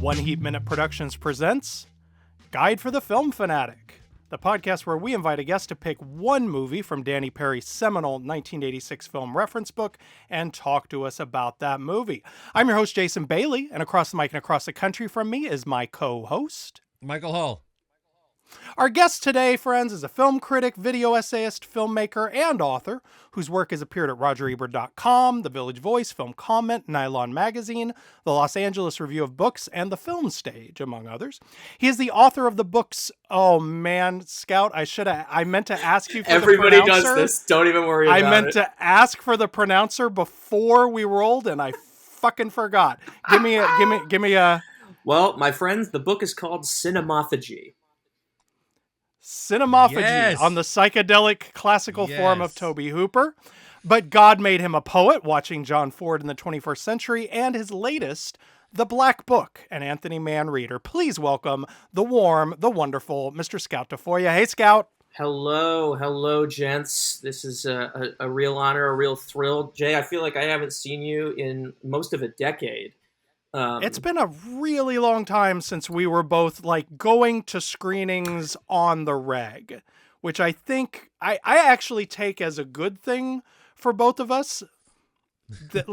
One Heat Minute Productions presents Guide for the Film Fanatic, the podcast where we invite a guest to pick one movie from Danny Perry's seminal 1986 film reference book and talk to us about that movie. I'm your host, Jason Bailey, and across the mic and across the country from me is my co-host, Michael Hull. Our guest today, friends, is a film critic, video essayist, filmmaker, and author whose work has appeared at RogerEbert.com, The Village Voice, Film Comment, Nylon Magazine, the Los Angeles Review of Books, and the Film Stage, among others. He is the author of the books. Oh man, Scout, I meant to ask you for Everybody the pronouncer. does this. Don't even worry about it. I meant to ask for the pronouncer before we rolled, and I fucking forgot. Give me a. Well, my friends, the book is called Cinemophagy. Cinemophagy, yes. On the psychedelic classical form of Tobe Hooper. But God made him a poet, watching John Ford in the 21st century, and his latest, The Black Book, an Anthony Mann Reader. Please welcome the warm, the wonderful Mr. Scout Tafoya. Hey, Scout. Hello, gents. This is a real honor, a real thrill. Jay, I feel like I haven't seen you in most of a decade. It's been a really long time since we were both going to screenings on the reg, which I think I actually take as a good thing for both of us. That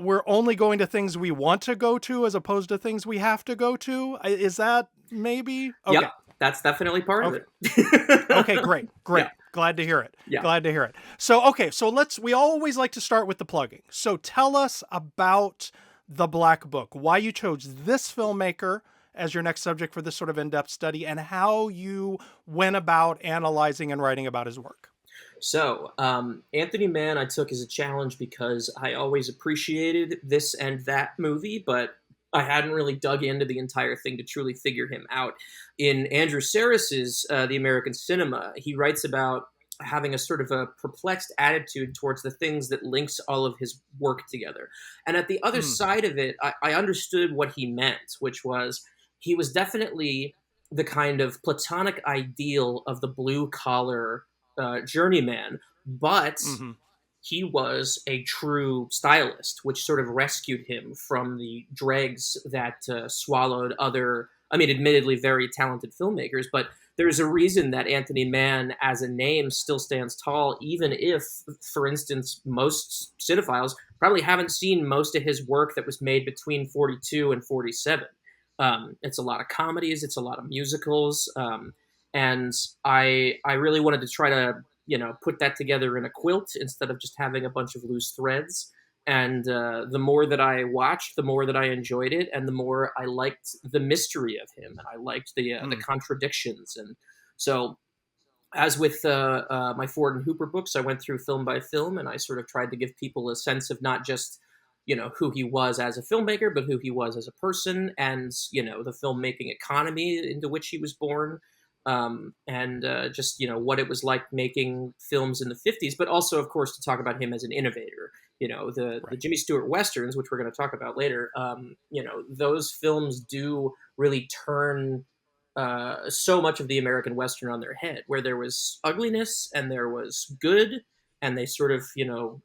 we're only going to things we want to go to as opposed to things we have to go to. Is that maybe? Okay. Yep, that's definitely part of it. Okay, great. Yeah. Glad to hear it. Yeah. Glad to hear it. So we always like to start with the plugging. So tell us about The Black Book, why you chose this filmmaker as your next subject for this sort of in-depth study, and how you went about analyzing and writing about his work. So, Anthony Mann I took as a challenge because I always appreciated this and that movie, but I hadn't really dug into the entire thing to truly figure him out. In Andrew Sarris's The American Cinema, he writes about having a sort of a perplexed attitude towards the things that links all of his work together. And at the other side of it, I understood what he meant, which was he was definitely the kind of platonic ideal of the blue-collar journeyman, but he was a true stylist, which sort of rescued him from the dregs that swallowed other, admittedly very talented filmmakers. But there's a reason that Anthony Mann as a name still stands tall, even if, for instance, most cinephiles probably haven't seen most of his work that was made between 42 and 47. It's a lot of comedies, it's a lot of musicals, and I really wanted to try to put that together in a quilt instead of just having a bunch of loose threads. And the more that I watched, the more that I enjoyed it, and the more I liked the mystery of him, and I liked the contradictions. And so, as with my Ford and Hooper books, I went through film by film, and I sort of tried to give people a sense of not just who he was as a filmmaker, but who he was as a person, and the filmmaking economy into which he was born. And just what it was like making films in the 50s, but also, of course, to talk about him as an innovator. The James Stewart Westerns, which we're going to talk about later, those films do really turn so much of the American Western on their head, where there was ugliness and there was good, and they sort of,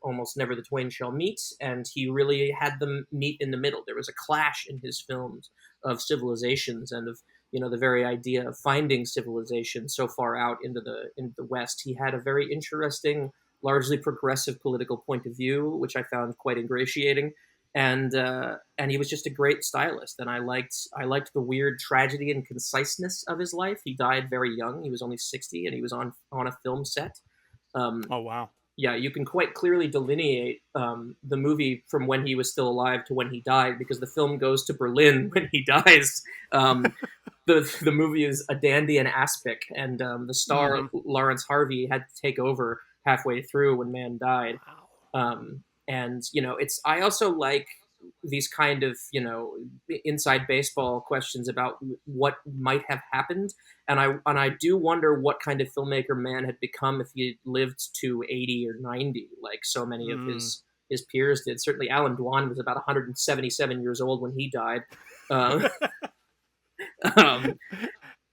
almost never the twain shall meet, and he really had them meet in the middle. There was a clash in his films of civilizations and of the very idea of finding civilization so far out into the West. He had a very interesting, largely progressive political point of view, which I found quite ingratiating. And he was just a great stylist. And I liked the weird tragedy and conciseness of his life. He died very young. He was only 60, and he was on a film set. Oh, wow. Yeah, you can quite clearly delineate the movie from when he was still alive to when he died, because the film goes to Berlin when he dies. The movie is a dandy and aspic, and the star, Lawrence Harvey, had to take over halfway through when Mann died. Wow. And I also like these kind of inside baseball questions about what might have happened, and I do wonder what kind of filmmaker Mann had become if he lived to 80 or 90, like so many of his peers did. Certainly, Alan Dwan was about 177 years old when he died.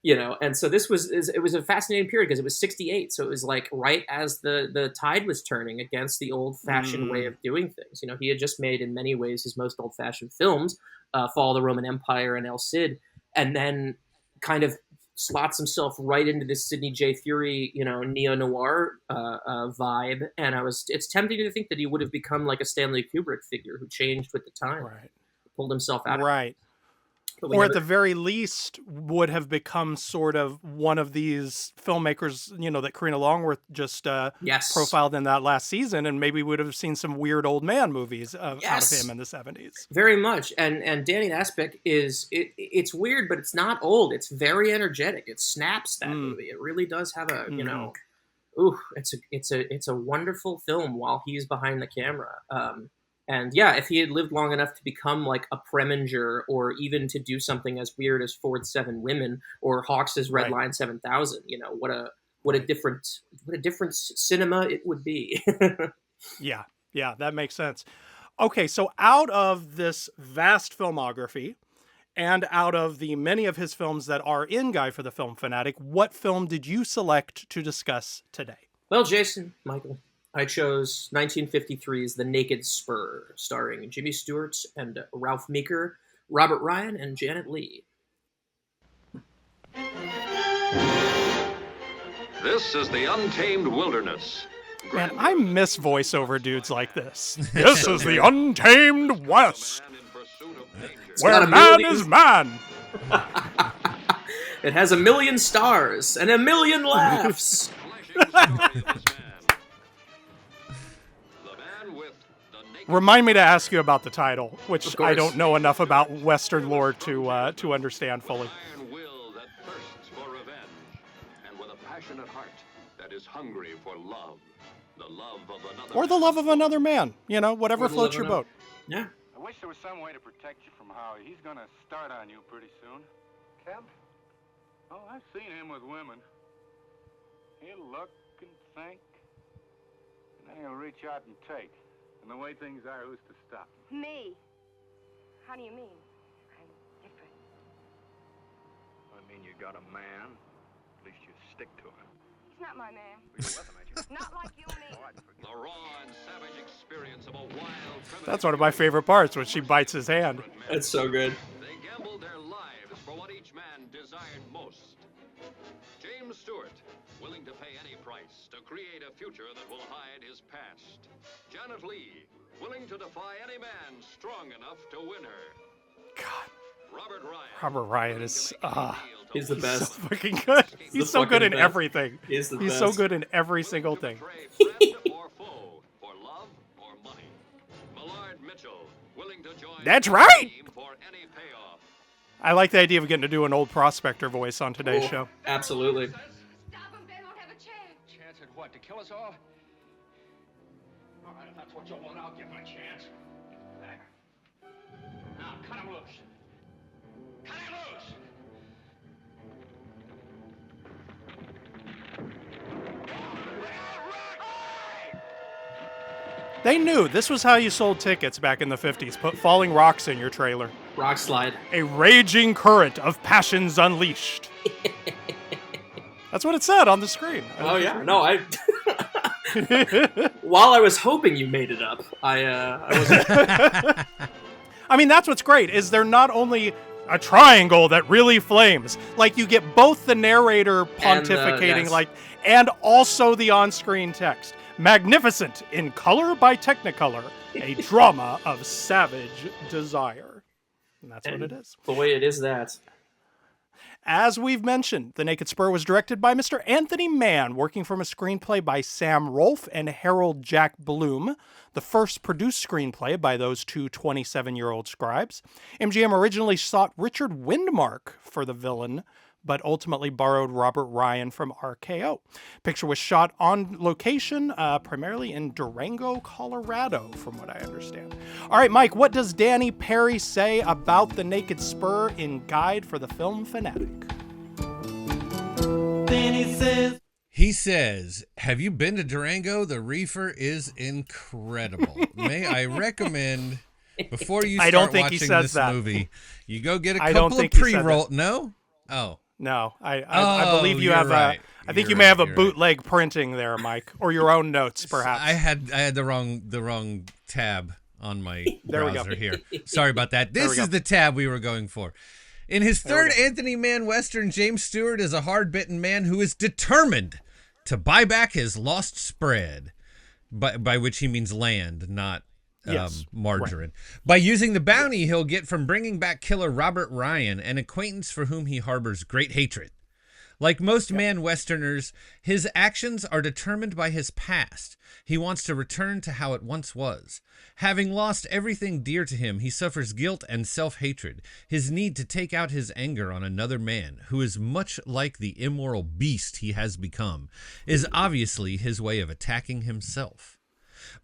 And so it was a fascinating period because it was 68, so it was like right as the tide was turning against the old-fashioned way of doing things. He had just made in many ways his most old-fashioned films, Fall of the Roman Empire and El Cid, and then kind of slots himself right into this Sidney J. Furie, neo-noir vibe. And it's tempting to think that he would have become like a Stanley Kubrick figure who changed with the time, Right. pulled himself out. Right. Or at the very least would have become sort of one of these filmmakers, that Karina Longworth just profiled in that last season, and maybe would have seen some weird old man movies out of him in the 70s. Very much. And Danny Aspect it's weird, but it's not old. It's very energetic. It snaps, that movie. It really does have a, it's a wonderful film while he's behind the camera. And yeah, if he had lived long enough to become like a Preminger, or even to do something as weird as Ford's Seven Women or Hawks's Red Line 7000, what a different cinema it would be. Yeah, that makes sense. Okay, so out of this vast filmography, and out of the many of his films that are in Guide for the Film Fanatic, what film did you select to discuss today? Well, Jason, Michael, I chose 1953's The Naked Spur, starring Jimmy Stewart and Ralph Meeker, Robert Ryan, and Janet Leigh. This is the untamed wilderness. Man, I miss voiceover dudes like this. This is the untamed West, where man is man. It has 1 million stars and 1 million laughs. Remind me to ask you about the title, which I don't know enough about Western lore to understand fully. Hungry for love, the love of another, or the love of another man, whatever floats your boat. Yeah. I wish there was some way to protect you from Howie. He's gonna start on you pretty soon. Cab? Oh, I've seen him with women. He'll look and think, and then he'll reach out and take. And the way things are, who's to stop him? Me? How do you mean? I'm different. I mean, you got a man. At least you stick to him. He's not my man. Not like you mean. the raw and savage experience of a wild. That's one of my favorite parts, when she bites his hand. That's so good. They gambled their lives for what each man desired most. James Stewart, willing to pay any price to create a future that will hide his past. Janet Leigh, willing to defy any man strong enough to win her. God. Robert Ryan is he's the best. So fucking good. He's so good in everything. He's so good in every single thing. That's right. I like the idea of getting to do an old prospector voice on today's show. Absolutely. Stop him, they won't have a chance. Chance at what? To kill us all? All right, if that's what you want, I'll give him a chance. There. Now, cut him loose. Cut him loose! They knew this was how you sold tickets back in the 50s. Put falling rocks in your trailer. Rock slide. A raging current of passions unleashed. That's what it said on the screen. Oh yeah, no, I. While I was hoping you made it up, I wasn't. I mean, that's what's great, is they're not only a triangle that really flames, like you get both the narrator pontificating, and also the on-screen text. Magnificent in color by Technicolor, a drama of savage desire. And that's what it is. Boy, it is that. As we've mentioned, The Naked Spur was directed by Mr. Anthony Mann, working from a screenplay by Sam Rolfe and Harold Jack Bloom, the first produced screenplay by those two 27-year-old scribes. MGM originally sought Richard Widmark for the villain, but ultimately borrowed Robert Ryan from RKO. Picture was shot on location, primarily in Durango, Colorado, from what I understand. All right, Mike, what does Danny Perry say about The Naked Spur in Guide for the Film Fanatic? He says, have you been to Durango? The reefer is incredible. May I recommend, before you start watching this movie, you go get a couple of pre-roll. No? Oh. No, I believe you you're have right. I think You're you may right, have a you're right. bootleg printing there, Mike, or your own notes, perhaps. I had the wrong tab on my There we go. browser here. Sorry about that. There we This go. is the tab we were going for. In his There we third go. Anthony Mann Western, James Stewart is a hard-bitten man who is determined to buy back his lost spread, by which he means land, not Yes, margarine. By using the bounty he'll get from bringing back killer Robert Ryan, an acquaintance for whom he harbors great hatred. Like most man Westerners, his actions are determined by his past. He wants to return to how it once was. Having lost everything dear to him, he suffers guilt and self-hatred. His need to take out his anger on another man, who is much like the immoral beast he has become, is obviously his way of attacking himself.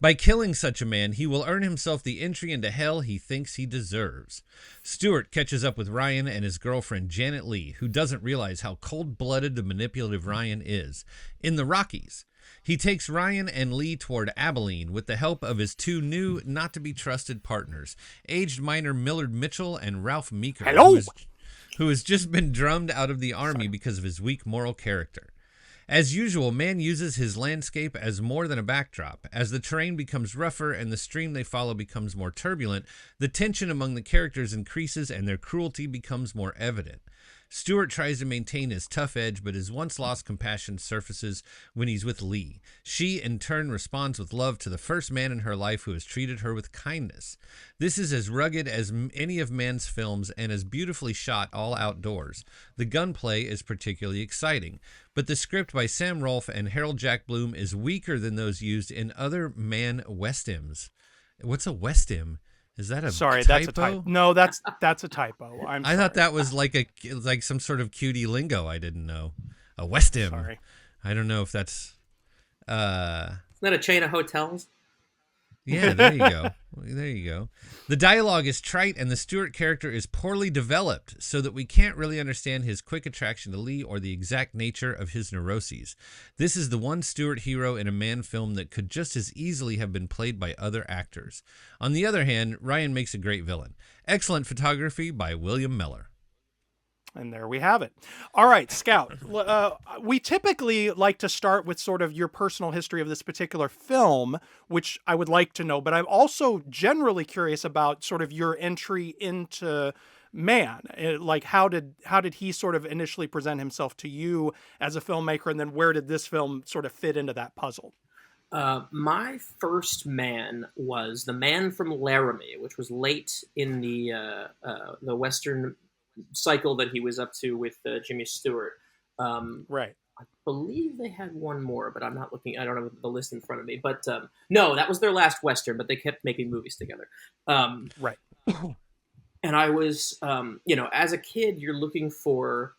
By killing such a man, he will earn himself the entry into hell he thinks he deserves. Stewart catches up with Ryan and his girlfriend Janet Leigh, who doesn't realize how cold-blooded and manipulative Ryan is. In the Rockies, he takes Ryan and Leigh toward Abilene with the help of his two new, not-to-be-trusted partners, aged miner Millard Mitchell and Ralph Meeker, Hello! who has just been drummed out of the Army because of his weak moral character. As usual, Mann uses his landscape as more than a backdrop. As the terrain becomes rougher and the stream they follow becomes more turbulent, the tension among the characters increases and their cruelty becomes more evident. Stewart tries to maintain his tough edge, but his once-lost compassion surfaces when he's with Leigh. She, in turn, responds with love to the first man in her life who has treated her with kindness. This is as rugged as any of Mann's films and as beautifully shot all outdoors. The gunplay is particularly exciting, but the script by Sam Rolfe and Harold Jack Bloom is weaker than those used in other Mann Westyms. What's a Westym? Is that a Sorry, typo? that's a typo. No, that's a typo. I thought that was like some sort of cutie lingo I didn't know. A Westym. Sorry. I don't know if that's Isn't that a chain of hotels? yeah, there you go. There you go. The dialogue is trite and the Stewart character is poorly developed so that we can't really understand his quick attraction to Leigh or the exact nature of his neuroses. This is the one Stewart hero in a Mann film that could just as easily have been played by other actors. On the other hand, Ryan makes a great villain. Excellent photography by William Meller. And there we have it. All right, Scout. We typically like to start with sort of your personal history of this particular film, which I would like to know, but I'm also generally curious about sort of your entry into Mann. Like, how did he sort of initially present himself to you as a filmmaker, and then where did this film sort of fit into that puzzle? My first Mann was The Man from Laramie, which was late in the Western cycle that he was up to with Jimmy Stewart. Right. I believe they had one more, but I'm not looking. I don't have the list in front of me. But no, that was their last Western, but they kept making movies together. Right. And I was, as a kid, you're looking for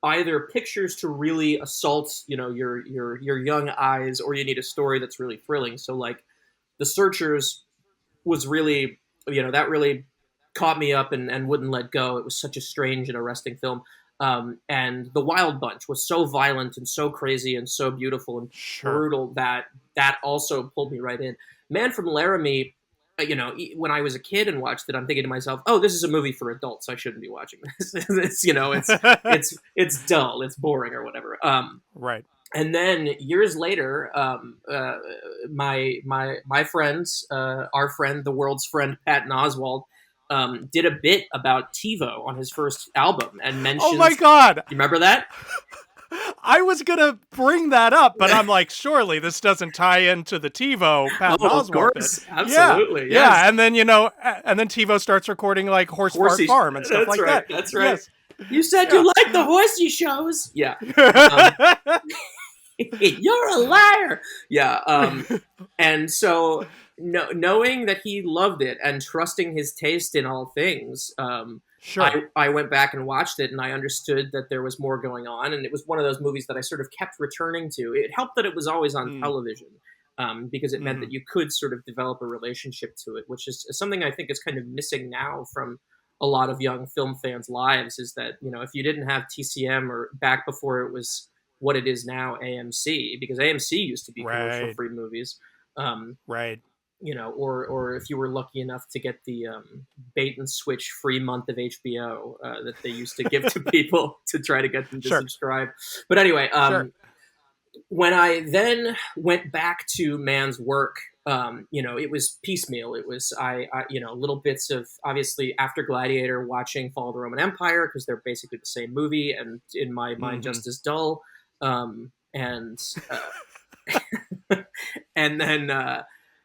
either pictures to really assault, your young eyes, or you need a story that's really thrilling. So like The Searchers was really, that really caught me up and wouldn't let go. It was such a strange and arresting film. And The Wild Bunch was so violent and so crazy and so beautiful and brutal that also pulled me right in. Man from Laramie, when I was a kid and watched it, I'm thinking to myself, oh, this is a movie for adults. I shouldn't be watching this. It's dull. It's boring or whatever. Right. And then years later, my friends, our friend, the world's friend, Patton Oswalt, did a bit about TiVo on his first album and mentioned. Oh my God! You remember that? I was gonna bring that up, but I'm like, surely this doesn't tie into the TiVo Patton Oswalt of course, bit. absolutely, yeah, yes. Yeah, and then TiVo starts recording like Horse Fart Farm and stuff like that. That's right. Yes. You said you like the horsey shows. Yeah. You're a liar. Yeah. And so knowing that he loved it and trusting his taste in all things, I went back and watched it, and I understood that there was more going on. And it was one of those movies that I sort of kept returning to. It helped that it was always on television, because it meant that you could sort of develop a relationship to it, which is something I think is kind of missing now from a lot of young film fans' lives, is that, if you didn't have TCM, or back before it was what it is now, AMC, because AMC used to be commercial-free movies. Right. or if you were lucky enough to get the bait and switch free month of HBO that they used to give to people to try to get them to Sure. subscribe. But anyway, Sure. when I then went back to Mann's work, it was piecemeal. It was little bits of, obviously, after Gladiator, watching Fall of the Roman Empire, because they're basically the same movie and in my mind just as dull. And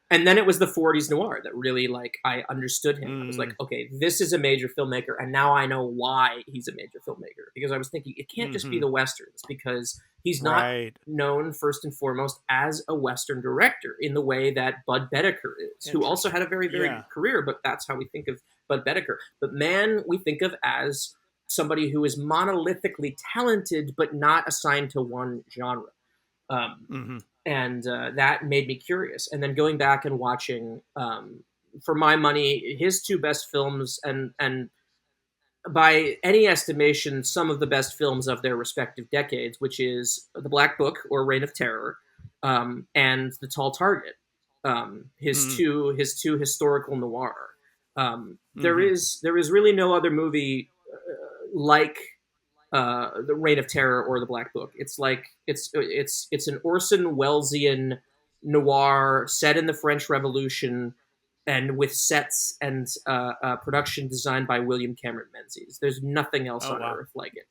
and then it was the 40s noir that really, like, I understood him. I was like, okay, this is a major filmmaker, and now I know why he's a major filmmaker. Because I was thinking, it can't just be the Westerns, because he's not known first and foremost as a Western director in the way that Bud Bedecker is, who also had a very, very good career, but that's how we think of Bud Bedecker. But Mann, we think of as somebody who is monolithically talented, but not assigned to one genre. And that made me curious. And then going back and watching, for my money, his two best films, and by any estimation, some of the best films of their respective decades, which is The Black Book, or Reign of Terror, and The Tall Target, his two historical noir. There is really no other movie like The Reign of Terror or The Black Book. It's like it's an Orson Wellesian noir set in the French Revolution, and with sets and production designed by William Cameron Menzies. There's nothing else on earth like it.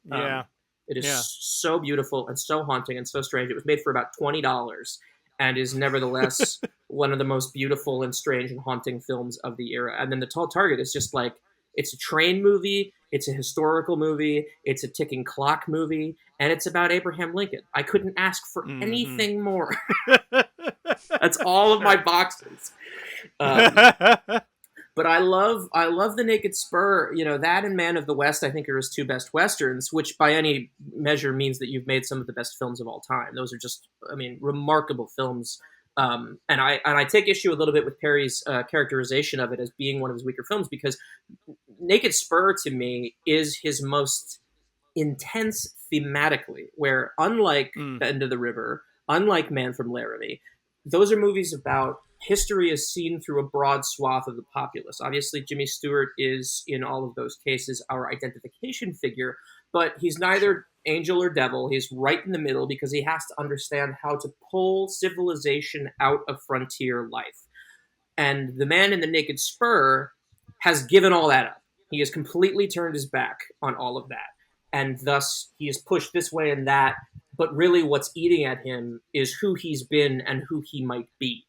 It is so beautiful and so haunting and so strange. It was made for about $20 and is nevertheless one of the most beautiful and strange and haunting films of the era. And then The Tall Target is just like, it's a train movie, it's a historical movie, it's a ticking clock movie, and it's about Abraham Lincoln. I couldn't ask for anything more. That's all of my boxes. But I love The Naked Spur. That and Man of the West, I think, are his two best Westerns, which by any measure means that you've made some of the best films of all time. Those are just, remarkable films. And I take issue a little bit with Perry's characterization of it as being one of his weaker films, because Naked Spur, to me, is his most intense thematically, where unlike Bend of the River, unlike Man from Laramie, those are movies about history as seen through a broad swath of the populace. Obviously, Jimmy Stewart is, in all of those cases, our identification figure, but he's neither angel or devil. He's right in the middle, because he has to understand how to pull civilization out of frontier life. And the man in The Naked Spur has given all that up. He has completely turned his back on all of that. And thus, he is pushed this way and that. But really what's eating at him is who he's been and who he might be.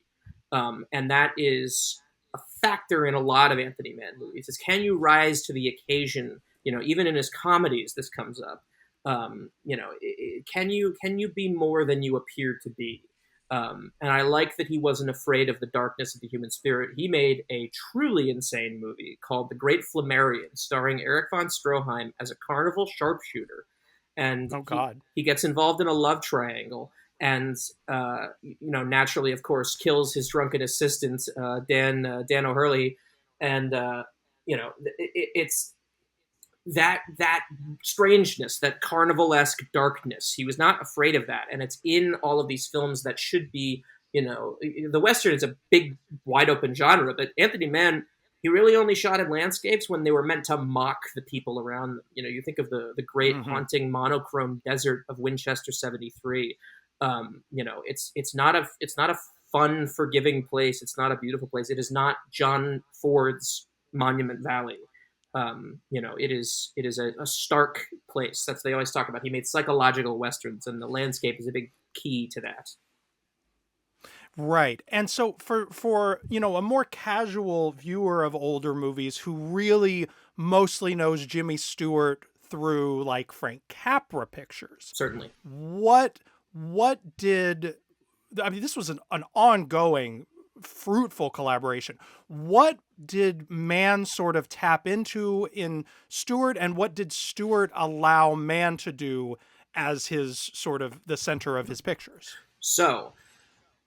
And that is a factor in a lot of Anthony Mann movies. Is, can you rise to the occasion? Even in his comedies, this comes up. Can you be more than you appear to be? And I like that he wasn't afraid of the darkness of the human spirit. He made a truly insane movie called The Great Flammarion, starring Erich von Stroheim as a carnival sharpshooter. And he gets involved in a love triangle, and naturally, of course, kills his drunken assistant, Dan O'Hurley, and it's that strangeness, that carnivalesque darkness. He was not afraid of that, and it's in all of these films that should be, the Western is a big, wide open genre, but Anthony Mann, he really only shot in landscapes when they were meant to mock the people around them. You think of the great haunting monochrome desert of Winchester 73. It's not a fun, forgiving place. It's not a beautiful place. It is not John Ford's Monument Valley. It is a stark place. That's, they always talk about. He made psychological Westerns, and the landscape is a big key to that. Right. And so for a more casual viewer of older movies who really mostly knows Jimmy Stewart through like Frank Capra pictures. Certainly. What did, this was an ongoing fruitful collaboration. What did Mann sort of tap into in Stewart, and what did Stewart allow Mann to do as his sort of the center of his pictures? So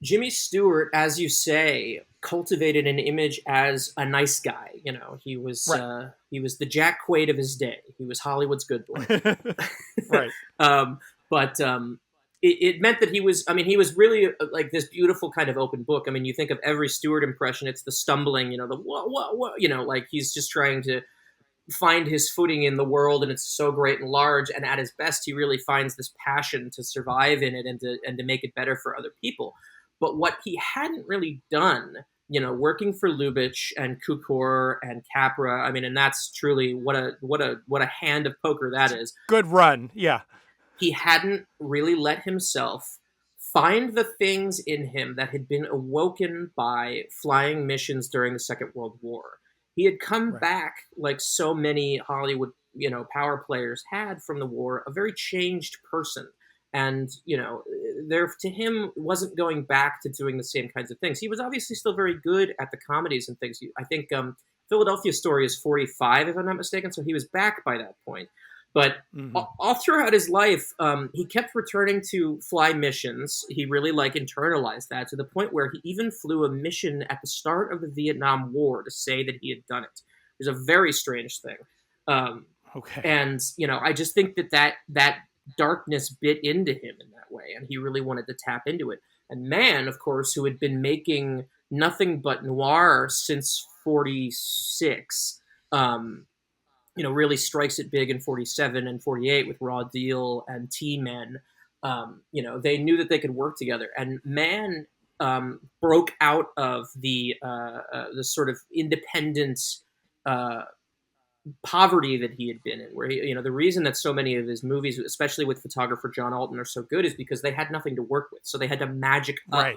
Jimmy Stewart, as you say, cultivated an image as a nice guy. He was the Jack Quaid of his day. He was Hollywood's good boy. Right. But it meant that he was, I mean, he was really like this beautiful kind of open book. I mean, you think of every Stewart impression, it's the stumbling, the whoa, like he's just trying to find his footing in the world, and it's so great and large. And at his best, he really finds this passion to survive in it and to make it better for other people. But what he hadn't really done, working for Lubitsch and Cukor and Capra, I mean, and that's truly what a hand of poker that is. Good run, yeah. He hadn't really let himself find the things in him that had been awoken by flying missions during the Second World War. He had come back, like so many Hollywood, power players had from the war, a very changed person. And, there to him wasn't going back to doing the same kinds of things. He was obviously still very good at the comedies and things. I think Philadelphia Story is 45, if I'm not mistaken, so he was back by that point. But all throughout his life, he kept returning to fly missions. He really internalized that to the point where he even flew a mission at the start of the Vietnam War to say that he had done it. It was a very strange thing. Okay. And, I just think that darkness bit into him in that way, and he really wanted to tap into it. And Mann, of course, who had been making nothing but noir since 46, really strikes it big in 47 and 48 with Raw Deal and T-Men. They knew that they could work together. And Mann broke out of the sort of independent poverty that he had been in, where the reason that so many of his movies, especially with photographer John Alton, are so good is because they had nothing to work with. So they had to magic up,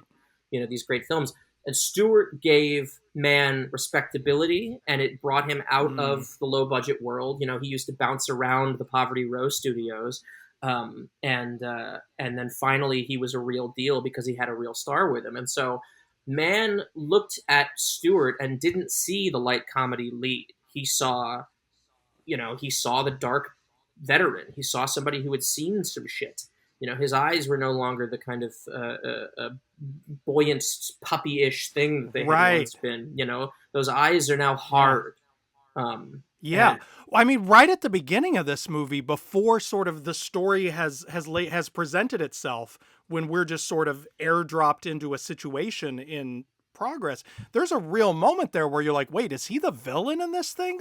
these great films. And Stewart gave Mann respectability, and it brought him out of the low-budget world. He used to bounce around the Poverty Row studios, and then finally he was a real deal because he had a real star with him. And so Mann looked at Stewart and didn't see the light comedy lead. He saw the dark veteran. He saw somebody who had seen some shit. His eyes were no longer the kind of buoyant, puppy-ish thing that they had once been. Those eyes are now hard. Yeah. I mean, right at the beginning of this movie, before sort of the story has presented itself, when we're just sort of airdropped into a situation in progress, there's a real moment there where you're like, wait, is he the villain in this thing?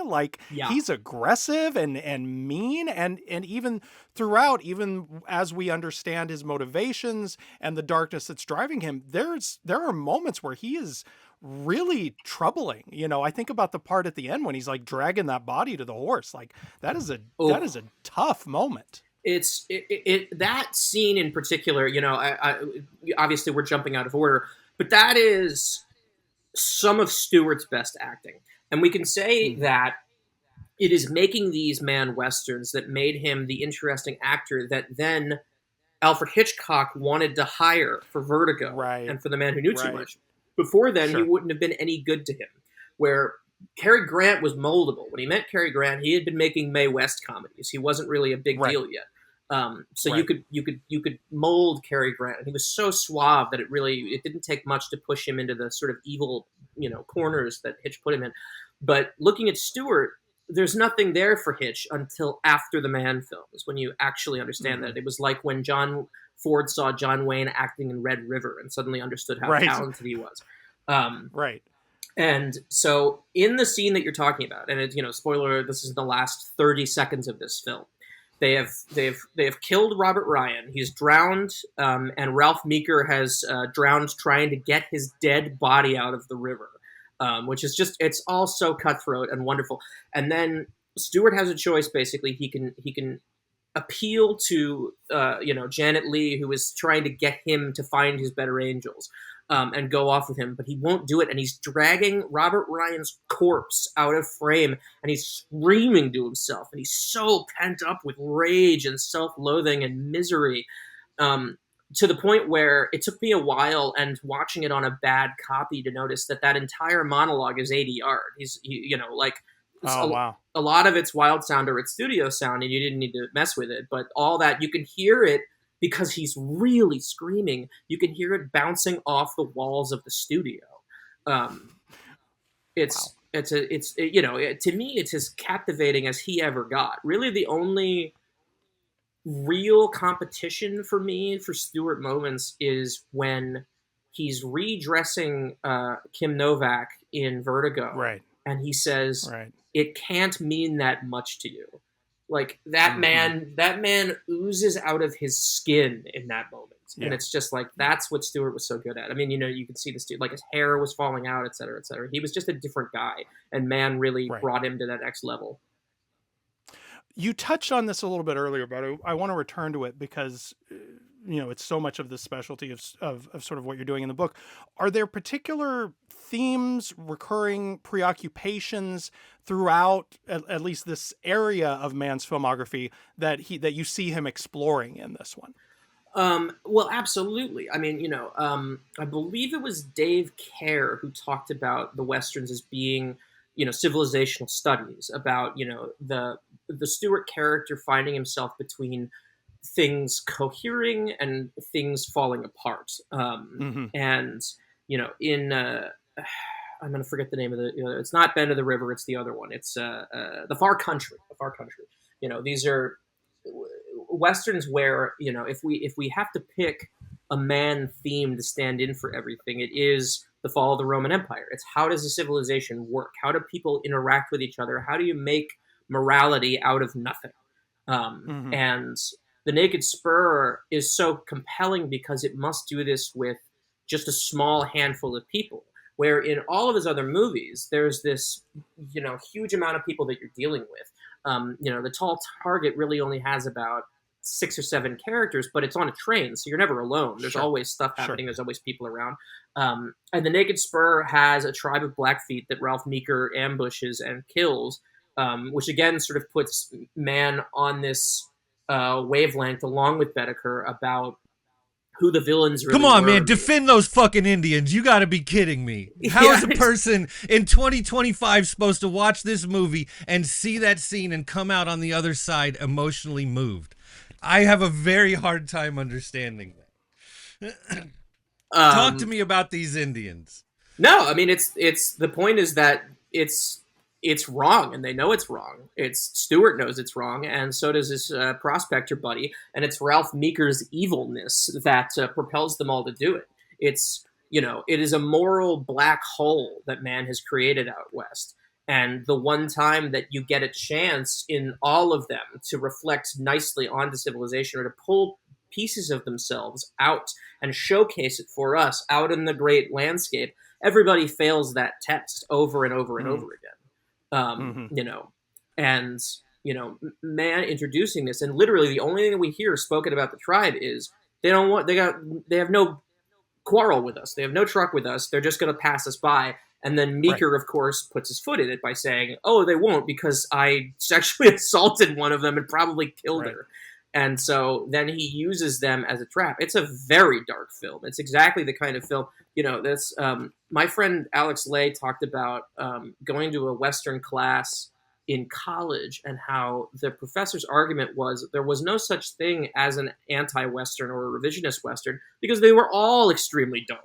He's aggressive and mean, and even throughout, even as we understand his motivations and the darkness that's driving him, there are moments where he is really troubling. I think about the part at the end when he's dragging that body to the horse. That is a tough moment. It's that scene in particular. I obviously we're jumping out of order, but that is some of Stewart's best acting. And we can say that it is making these Mann Westerns that made him the interesting actor that then Alfred Hitchcock wanted to hire for Vertigo and for The Man Who Knew Too Much. Before then, he wouldn't have been any good to him. Where Cary Grant was moldable. When he met Cary Grant, he had been making Mae West comedies. He wasn't really a big deal yet. You could mold Cary Grant, and he was so suave that it didn't take much to push him into the sort of evil, corners that Hitch put him in. But looking at Stewart, there's nothing there for Hitch until after the Mann films, when you actually understand that. It was like when John Ford saw John Wayne acting in Red River and suddenly understood how talented he was. And so in the scene that you're talking about, and it's, spoiler, this is the last 30 seconds of this film. They have killed Robert Ryan. He's drowned, and Ralph Meeker has drowned trying to get his dead body out of the river, which is it's all so cutthroat and wonderful. And then Stewart has a choice. Basically, he can appeal to Janet Leigh, who is trying to get him to find his better angels. And go off with him, but he won't do it, and he's dragging Robert Ryan's corpse out of frame, and he's screaming to himself, and he's so pent up with rage and self-loathing and misery, to the point where it took me a while, and watching it on a bad copy, to notice that entire monologue is ADR. A lot of it's wild sound or it's studio sound, and you didn't need to mess with it, but all that, you can hear it. Because he's really screaming, you can hear it bouncing off the walls of the studio. To me, it's as captivating as he ever got. Really, the only real competition for me for Stewart moments is when he's redressing Kim Novak in Vertigo, Right. and he says, Right. "It can't mean that much to you." Like that man oozes out of his skin in that moment, and Yeah. it's just like that's what Stewart was so good at. I mean, you could see this dude, like his hair was falling out, et cetera, et cetera. He was just a different guy, and Mann really Right. brought him to that next level. You touched on this a little bit earlier, but I want to return to it because it's so much of the specialty of sort of what you're doing in the book. Are there particular themes, recurring preoccupations throughout at least this area of Mann's filmography that you see him exploring in this one? Well, absolutely. I mean, I believe it was Dave Kerr who talked about the Westerns as being, civilizational studies, about, the Stewart character finding himself between things cohering and things falling apart. And, in, I'm going to forget the name of it's not Bend of the River, it's the other one. It's The Far Country. The Far Country. These are Westerns where, if we have to pick a man theme to stand in for everything, it is the fall of the Roman Empire. It's how does a civilization work? How do people interact with each other? How do you make morality out of nothing? And the Naked Spur is so compelling because it must do this with just a small handful of people. Where in all of his other movies, there's this, huge amount of people that you're dealing with. The Tall Target really only has about 6 or 7 characters, but it's on a train, so you're never alone. There's always stuff happening. There's always people around. And the Naked Spur has a tribe of Blackfeet that Ralph Meeker ambushes and kills, which again sort of puts Mann on this wavelength along with Bedecker about who the villains really Come on, were. man, defend those fucking Indians. You gotta be kidding me. How is a person in 2025 supposed to watch this movie and see that scene and come out on the other side emotionally moved? I have a very hard time understanding that. Talk to me about these Indians. No, I mean, it's the point is that it's wrong, and they know it's wrong. Stewart knows it's wrong, and so does his prospector buddy, and it's Ralph Meeker's evilness that propels them all to do it. It is a moral black hole that Mann has created out west, and the one time that you get a chance in all of them to reflect nicely onto civilization or to pull pieces of themselves out and showcase it for us out in the great landscape, everybody fails that test over and over and over again. Mann introducing this, and literally the only thing that we hear spoken about the tribe is they have no quarrel with us. They have no truck with us. They're just going to pass us by. And then Meeker, of course, puts his foot in it by saying, "Oh, they won't because I sexually assaulted one of them and probably killed her." And so then he uses them as a trap. It's a very dark film. It's exactly the kind of film, that's my friend Alex Lay talked about going to a Western class in college and how the professor's argument was there was no such thing as an anti-Western or a revisionist Western because they were all extremely dark.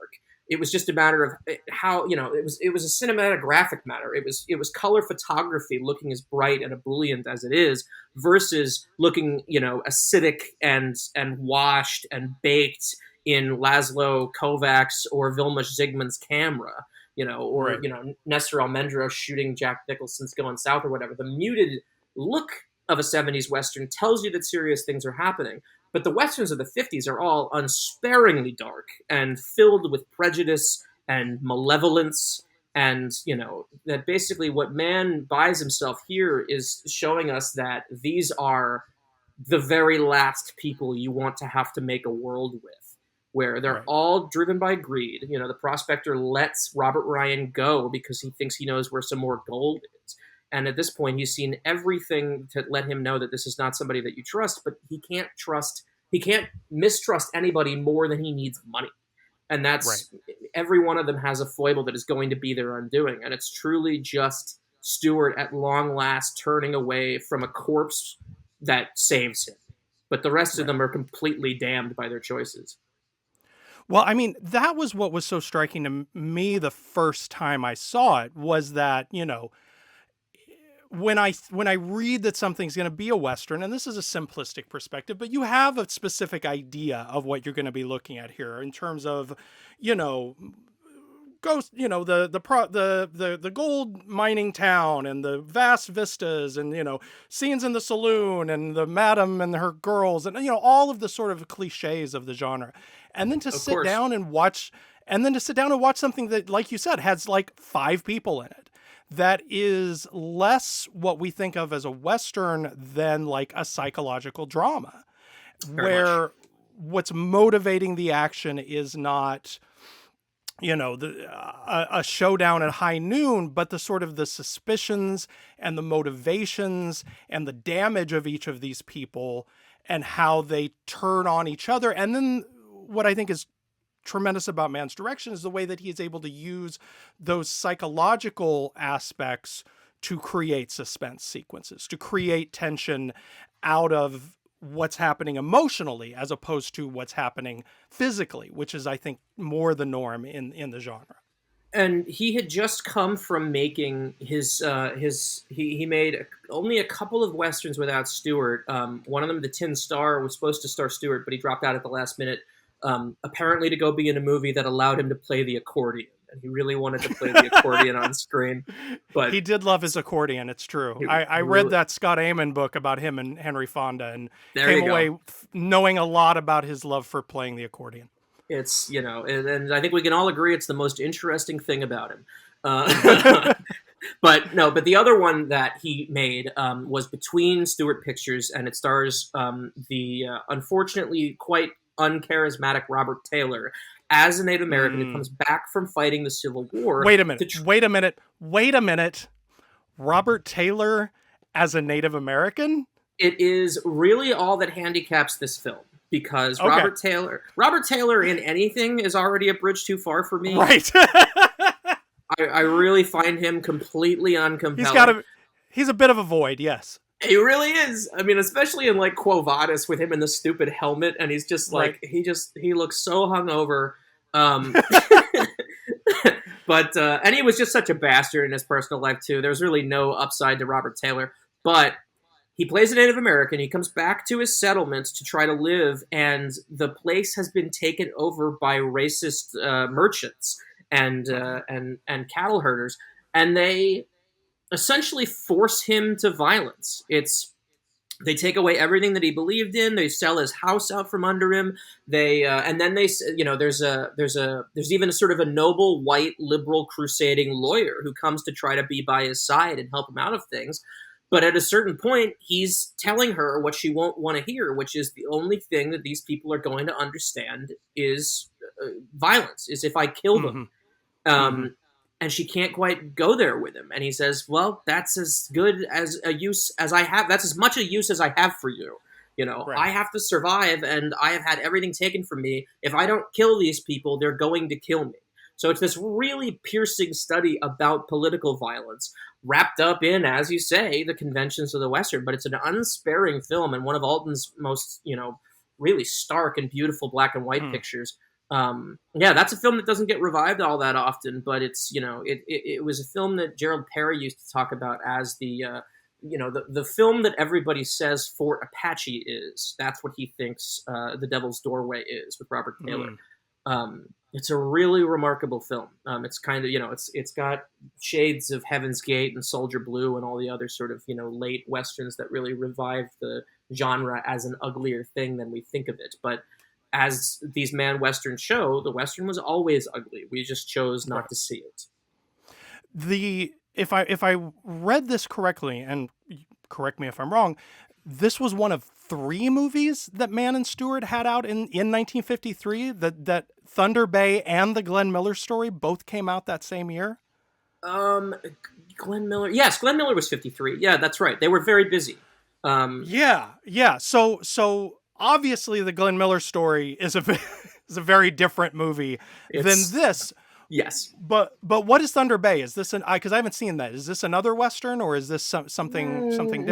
It was just a matter of how, it was a cinematographic matter. It was color photography looking as bright and ebullient as it is versus looking, acidic and washed and baked in Laszlo Kovacs or Vilmos Zsigmond's camera, or Nestor Almendra shooting Jack Nicholson's Going South or whatever. The muted look of a 70s Western tells you that serious things are happening. But the Westerns of the 50s are all unsparingly dark and filled with prejudice and malevolence. And, that basically what Mann buys himself here is showing us that these are the very last people you want to have to make a world with, where they're all driven by greed. The prospector lets Robert Ryan go because he thinks he knows where some more gold is. And at this point, he's seen everything to let him know that this is not somebody that you trust, but he can't mistrust anybody more than he needs money. And that's every one of them has a foible that is going to be their undoing. And it's truly just Stewart at long last turning away from a corpse that saves him. But the rest of them are completely damned by their choices. Well, I mean, that was what was so striking to me the first time I saw it was that, when I read that something's going to be a Western, and this is a simplistic perspective, but you have a specific idea of what you're going to be looking at here in terms of, ghost, the gold mining town and the vast vistas and, scenes in the saloon and the madam and her girls and, all of the sort of cliches of the genre. And then to sit down and watch something that, like you said, has like 5 people in it, that is less what we think of as a Western than like a psychological drama, where what's motivating the action is not, a showdown at high noon, but the sort of the suspicions and the motivations and the damage of each of these people and how they turn on each other. And then what I think is tremendous about Mann's direction is the way that he is able to use those psychological aspects to create suspense sequences, to create tension out of what's happening emotionally as opposed to what's happening physically, which is, I think, more the norm in the genre. And he had just come from making he made only a couple of Westerns without Stewart. One of them, The Tin Star, was supposed to star Stewart, but he dropped out at the last minute, apparently to go be in a movie that allowed him to play the accordion. And he really wanted to play the accordion on screen. But he did love his accordion, it's true. I read that Scott Amon book about him and Henry Fonda and came away knowing a lot about his love for playing the accordion. It's, and I think we can all agree it's the most interesting thing about him. But the other one that he made was Between Stewart Pictures, and it stars the unfortunately quite uncharismatic Robert Taylor as a Native American who comes back from fighting the Civil War. Wait a minute. Robert Taylor as a Native American? It is really all that handicaps this film, because Robert Taylor in anything is already a bridge too far for me. Right. I really find him completely uncompelling. He's a bit of a void, yes. He really is. I mean, especially in like Quo Vadis with him in the stupid helmet, and he's just like he looks so hungover. But and he was just such a bastard in his personal life too. There's really no upside to Robert Taylor, but he plays a Native American. He comes back to his settlements to try to live, and the place has been taken over by racist merchants and cattle herders, and they essentially force him to violence. They take away everything that he believed in. They sell his house out from under him. And then there's even a sort of a noble white liberal crusading lawyer who comes to try to be by his side and help him out of things. But at a certain point, he's telling her what she won't want to hear, which is the only thing that these people are going to understand is violence, is if I kill them. And she can't quite go there with him. And he says, well, that's as good as a use as I have. That's as much a use as I have for you. Right. I have to survive, and I have had everything taken from me. If I don't kill these people, they're going to kill me. So it's this really piercing study about political violence, wrapped up in, as you say, the conventions of the Western. But it's an unsparing film, and one of Alton's most, really stark and beautiful black and white pictures. That's a film that doesn't get revived all that often, but it's, it was a film that Gerald Perry used to talk about as the film that everybody says Fort Apache is. That's what he thinks The Devil's Doorway is with Robert Taylor. It's a really remarkable film. It's kind of, it's got shades of Heaven's Gate and Soldier Blue and all the other sort of, late Westerns that really revived the genre as an uglier thing than we think of it. But as these Mann Westerns show, the Western was always ugly. We just chose not to see it. If I read this correctly, and correct me if I'm wrong, this was one of 3 movies that Mann and Stewart had out in 1953. That Thunder Bay and the Glenn Miller Story both came out that same year. Glenn Miller. Yes, Glenn Miller was 53. Yeah, that's right. They were very busy. Yeah. So obviously, the Glenn Miller Story is a very different movie than this. Yes, but what is Thunder Bay? Is this because I haven't seen that? Is this another Western, or is this something different?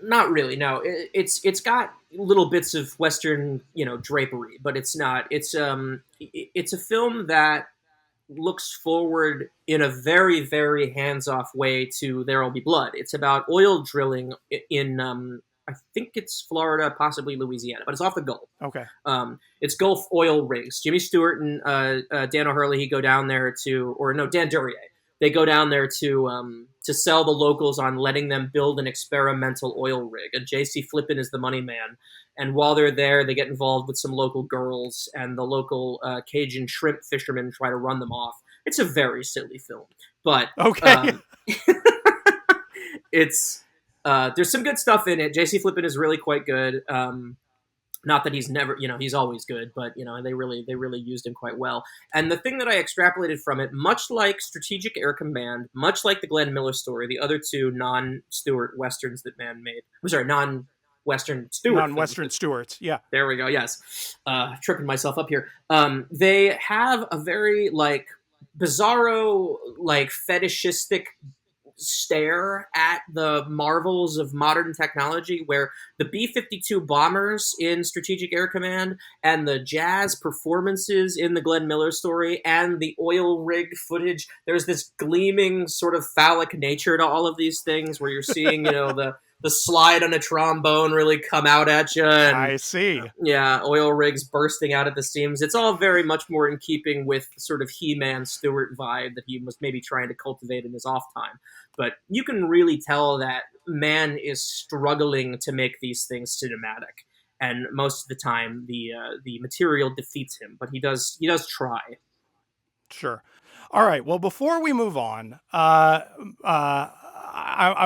Not really. No, it's got little bits of Western drapery, but it's not. It's a film that looks forward in a very, very hands-off way to There'll Be Blood. It's about oil drilling in I think it's Florida, possibly Louisiana, but it's off the Gulf. Okay. It's Gulf oil rigs. Jimmy Stewart and Dan O'Hurley, go down there Dan Duryea. They go down there to sell the locals on letting them build an experimental oil rig. And J.C. Flippin is the money man. And while they're there, they get involved with some local girls, and the local Cajun shrimp fishermen try to run them off. It's a very silly film, but Okay. it's there's some good stuff in it. J.C. Flippin is really quite good. Not that he's never, he's always good, but they really used him quite well. And the thing that I extrapolated from it, much like Strategic Air Command, much like the Glenn Miller story, the other two non-Stewart westerns that Mann made. I'm sorry, non-Western Stewart. Non-Western Stewarts, yeah. There we go. Yes, tripping myself up here. They have a very bizarro, fetishistic stare at the marvels of modern technology, where the B-52 bombers in Strategic Air Command and the jazz performances in the Glenn Miller story and the oil rig footage, there's this gleaming sort of phallic nature to all of these things, where you're seeing, the slide on a trombone really come out at you. And, I see. Yeah, oil rigs bursting out at the seams. It's all very much more in keeping with the sort of He-Man Stewart vibe that he was maybe trying to cultivate in his off time. But you can really tell that Mann is struggling to make these things cinematic, and most of the time the material defeats him. But he does try. Sure. All right. Well, before we move on, I'm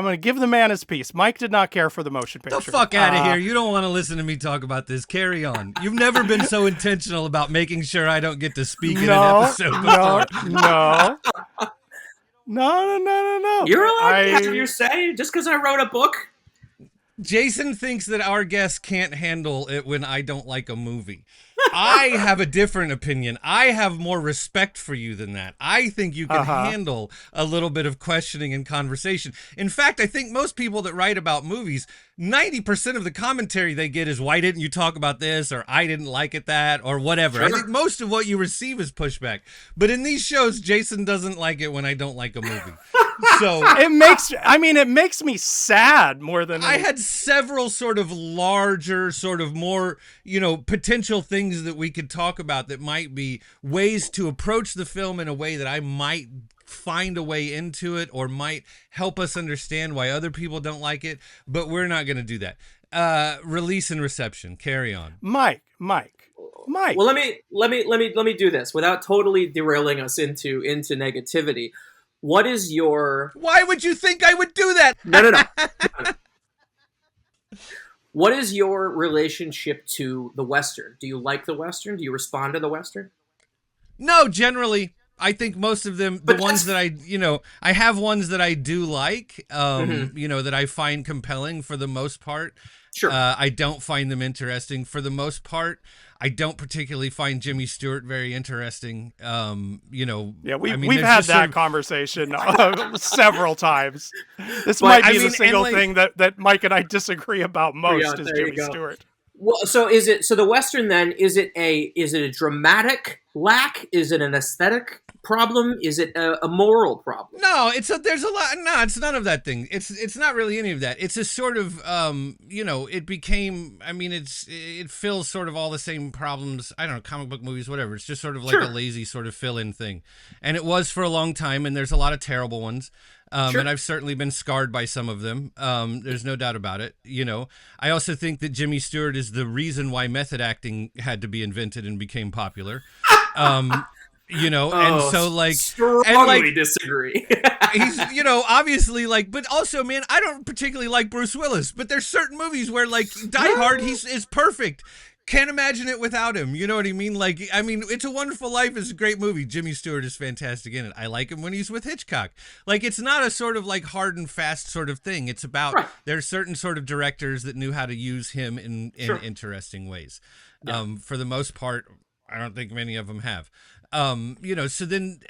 going to give the man his piece. Mike did not care for the motion picture. The fuck out of here. You don't want to listen to me talk about this. Carry on. You've never been so intentional about making sure I don't get to speak in an episode before. No. You're allowed to have your say just because I wrote a book. Jason thinks that our guests can't handle it when I don't like a movie. I have a different opinion. I have more respect for you than that. I think you can handle a little bit of questioning and conversation. In fact, I think most people that write about movies, 90% of the commentary they get is, why didn't you talk about this? Or I didn't like it that, or whatever. Sure. I think most of what you receive is pushback. But in these shows, Jason doesn't like it when I don't like a movie. So it makes me sad more than I had several sort of larger, sort of more, potential things that we could talk about that might be ways to approach the film in a way that I might find a way into it or might help us understand why other people don't like it, but we're not going to do that. Release and reception. Carry on. Mike. Well, let me do this without totally derailing us into negativity. What is your... Why would you think I would do that? No. What is your relationship to the Western? Do you like the Western? Do you respond to the Western? No, generally. I think most of them, the ones that I have ones that I do like, that I find compelling for the most part. Sure. I don't find them interesting for the most part. I don't particularly find Jimmy Stewart very interesting. Yeah, we've had that conversation several times. This might be the single thing that Mike and I disagree about most is Jimmy Stewart. Well, so the Western then, is it a dramatic lack? Is it an aesthetic problem? Is it a moral problem? No, there's a lot. No, it's none of that thing. It's not really any of that. It's a sort of, it became, it fills sort of all the same problems. I don't know, comic book movies, whatever. It's just sort of like a lazy sort of fill-in thing. And it was for a long time, and there's a lot of terrible ones. And I've certainly been scarred by some of them. There's no doubt about it. I also think that Jimmy Stewart is the reason why method acting had to be invented and became popular. And so strongly disagree. He's, obviously but also, man, I don't particularly like Bruce Willis, but there's certain movies where Die Hard, is perfect. Can't imagine it without him. You know what I mean? It's a Wonderful Life is a great movie. Jimmy Stewart is fantastic in it. I like him when he's with Hitchcock. It's not a sort of hard and fast sort of thing. It's about there's certain sort of directors that knew how to use him in interesting ways. For the most part, I don't think many of them have. So then,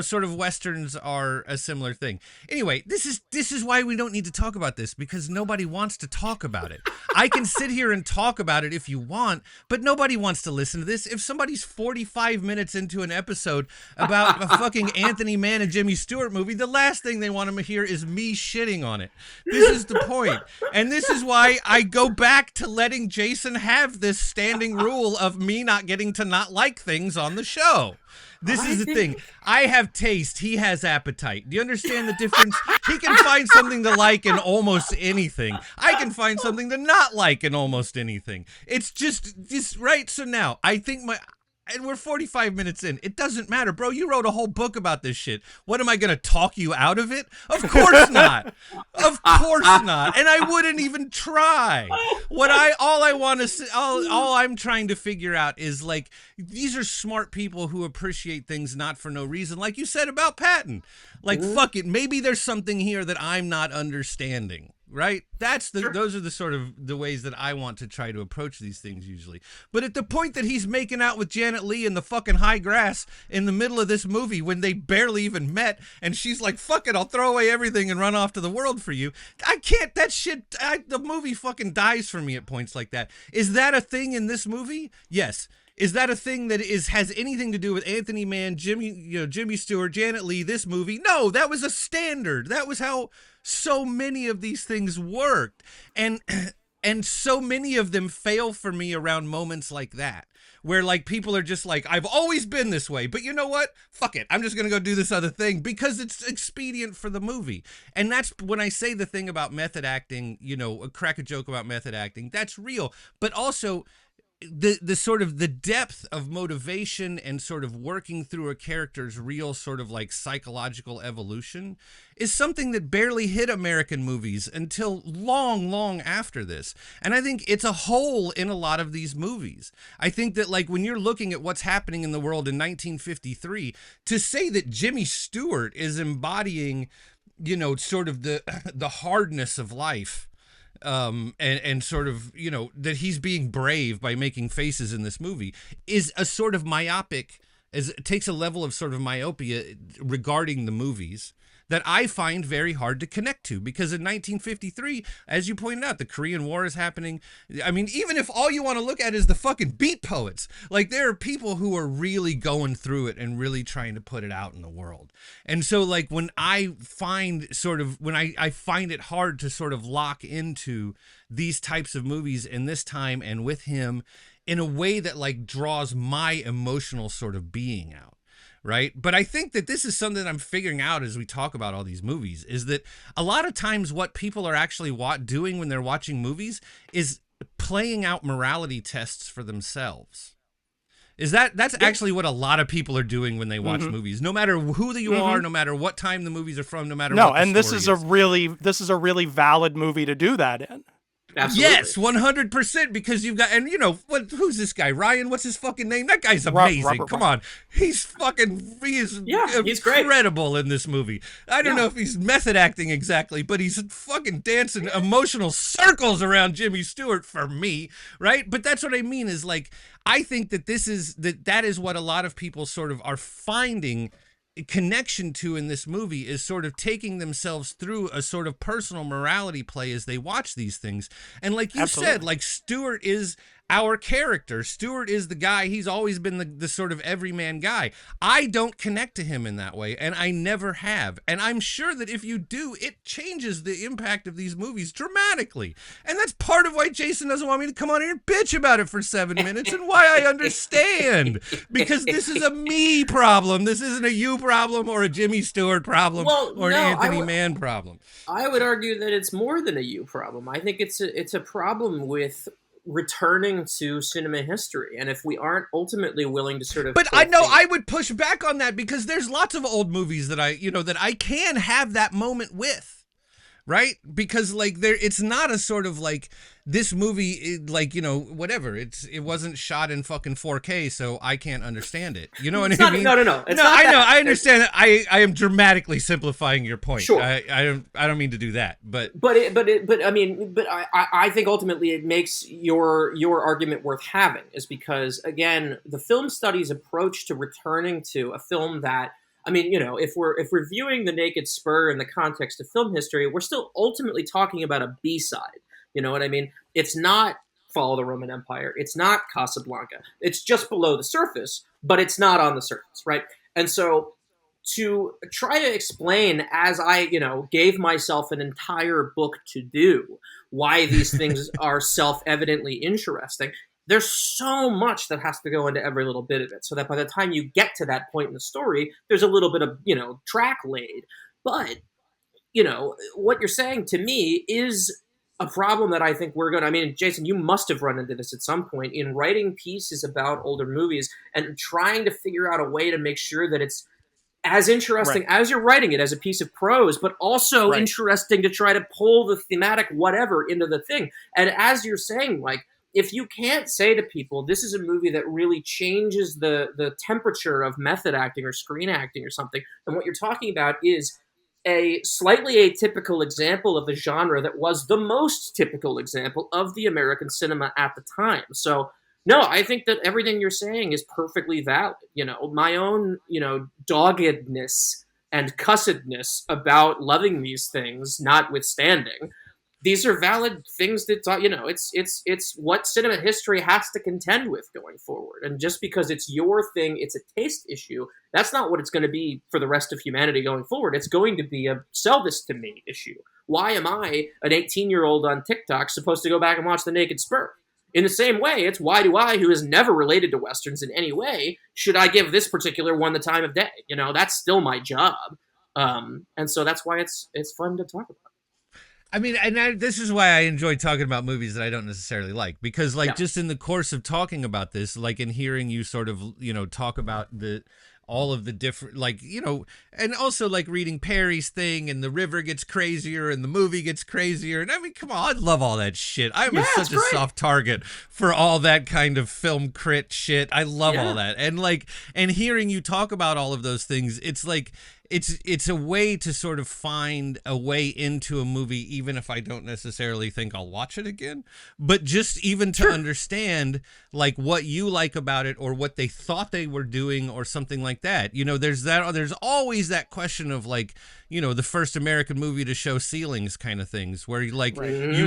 sort of Westerns are a similar thing. Anyway, this is why we don't need to talk about this, because nobody wants to talk about it. I can sit here and talk about it if you want, but nobody wants to listen to this. If somebody's 45 minutes into an episode about a fucking Anthony Mann and Jimmy Stewart movie, the last thing they want to hear is me shitting on it. This is the point. And this is why I go back to letting Jason have this standing rule of me not getting to not like things on the show. This is the thing. I have taste. He has appetite. Do you understand the difference? He can find something to like in almost anything. I can find something to not like in almost anything. It's just right. So now I think and we're 45 minutes in. It doesn't matter, bro. You wrote a whole book about this shit. What, am I going to talk you out of it? Of course not. Of course not. And I wouldn't even try. All I'm trying to figure out is, like, these are smart people who appreciate things not for no reason. Like you said about Patton. Like, fuck it. Maybe there's something here that I'm not understanding. Right? Those are the sort of the ways that I want to try to approach these things usually. But at the point that he's making out with Janet Leigh in the fucking high grass in the middle of this movie when they barely even met, and she's like, fuck it, I'll throw away everything and run off to the world for you. I can't, the movie fucking dies for me at points like that. Is that a thing in this movie? Yes. Is that a thing that has anything to do with Anthony Mann, Jimmy Stewart, Janet Leigh, this movie? No, that was a standard. That was how so many of these things worked. And so many of them fail for me around moments like that, where, like, people are just like, I've always been this way, but you know what? Fuck it. I'm just going to go do this other thing because it's expedient for the movie. And that's when I say the thing about method acting, crack a joke about method acting, that's real. But also, the sort of the depth of motivation and sort of working through a character's real sort of like psychological evolution is something that barely hit American movies until long, long after this. And I think it's a hole in a lot of these movies. I think that, like, when you're looking at what's happening in the world in 1953, to say that Jimmy Stewart is embodying, sort of the hardness of life, and sort of, that he's being brave by making faces in this movie is a sort of myopic, it takes a level of sort of myopia regarding the movies that I find very hard to connect to, because in 1953, as you pointed out, the Korean War is happening. I mean, even if all you want to look at is the fucking beat poets, like, there are people who are really going through it and really trying to put it out in the world. And so, like, when I find I find it hard to sort of lock into these types of movies in this time and with him in a way that, like, draws my emotional sort of being out. Right. But I think that this is something that I'm figuring out as we talk about all these movies, is that a lot of times what people are actually doing when they're watching movies is playing out morality tests for themselves. That's actually what a lot of people are doing when they watch movies, no matter who you are, no matter what time the movies are from, no matter what the story this is a really valid movie to do that in. Absolutely. Yes, 100%, because you've got, and who's this guy? Ryan, what's his fucking name? That guy's amazing. Come on. He's he's incredible in this movie. I don't know if he's method acting exactly, but he's fucking dancing emotional circles around Jimmy Stewart for me, right? But that's what I mean is, like, I think that that is what a lot of people sort of are finding connection to in this movie, is sort of taking themselves through a sort of personal morality play as they watch these things. And like you said, like, Stewart is our character. Stewart is the guy. He's always been the sort of everyman guy. I don't connect to him in that way, and I never have. And I'm sure that if you do, it changes the impact of these movies dramatically. And that's part of why Jason doesn't want me to come on here and bitch about it for 7 minutes, and why I understand. Because this is a me problem. This isn't a you problem or a Jimmy Stewart problem or an Anthony Mann problem. I would argue that it's more than a you problem. I think it's a problem with returning to cinema history, and if we aren't ultimately willing to sort of, but I know I would push back on that, because there's lots of old movies that I can have that moment with, right? Because, like, it's not a sort of like this movie, like, whatever. It wasn't shot in fucking 4K, so I can't understand it. You know what I mean? No. I understand. I am dramatically simplifying your point. Sure. I don't mean to do that, but I think ultimately it makes your argument worth having, is because, again, the film studies approach to returning to a film that I mean, if we're viewing the Naked Spur in the context of film history, we're still ultimately talking about a B-side. You know what I mean? It's not Fall of the Roman Empire. It's not Casablanca. It's just below the surface, but it's not on the surface, right? And so to try to explain, as I, gave myself an entire book to do, why these things are self-evidently interesting, there's so much that has to go into every little bit of it, so that by the time you get to that point in the story, there's a little bit of, track laid. But, what you're saying to me is a problem that I think Jason, you must have run into this at some point in writing pieces about older movies and trying to figure out a way to make sure that it's as interesting as you're writing it as a piece of prose, but also interesting to try to pull the thematic whatever into the thing. And as you're saying, like, if you can't say to people, this is a movie that really changes the temperature of method acting or screen acting or something, and what you're talking about is a slightly atypical example of a genre that was the most typical example of the American cinema at the time. So, no, I think that everything you're saying is perfectly valid. My own, doggedness and cussedness about loving these things notwithstanding, these are valid things that, it's what cinema history has to contend with going forward. And just because it's your thing, it's a taste issue, that's not what it's going to be for the rest of humanity going forward. It's going to be a sell this to me issue. Why am I, an 18-year-old on TikTok, supposed to go back and watch The Naked Spur? In the same way, it's why do I, who is never related to Westerns in any way, should I give this particular one the time of day? That's still my job. And so that's why it's fun to talk about. I mean, this is why I enjoy talking about movies that I don't necessarily like, because just in the course of talking about this, like in hearing you sort of, talk about all of the different, and also like reading Perry's thing, and the river gets crazier and the movie gets crazier. And I mean, come on, I love all that shit. I'm such a soft target for all that kind of film crit shit. I love all that. And hearing you talk about all of those things, it's like, it's a way to sort of find a way into a movie, even if I don't necessarily think I'll watch it again, but just even to understand like what you like about it, or what they thought they were doing, or something like that. There's always that question of like, the first American movie to show ceilings kind of things, where you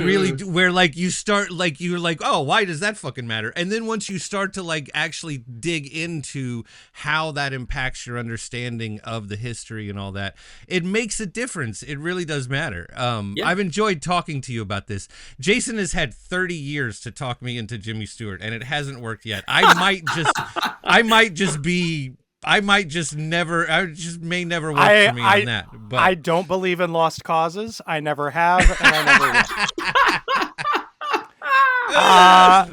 really do, where like you start, like you're like, oh, why does that fucking matter? And then once you start to like actually dig into how that impacts your understanding of the history and all that, it makes a difference. It really does matter. I've enjoyed talking to you about this. Jason has had 30 years to talk me into Jimmy Stewart, and it hasn't worked yet. I just may never work for me on that. But I don't believe in lost causes. I never have, and I never will.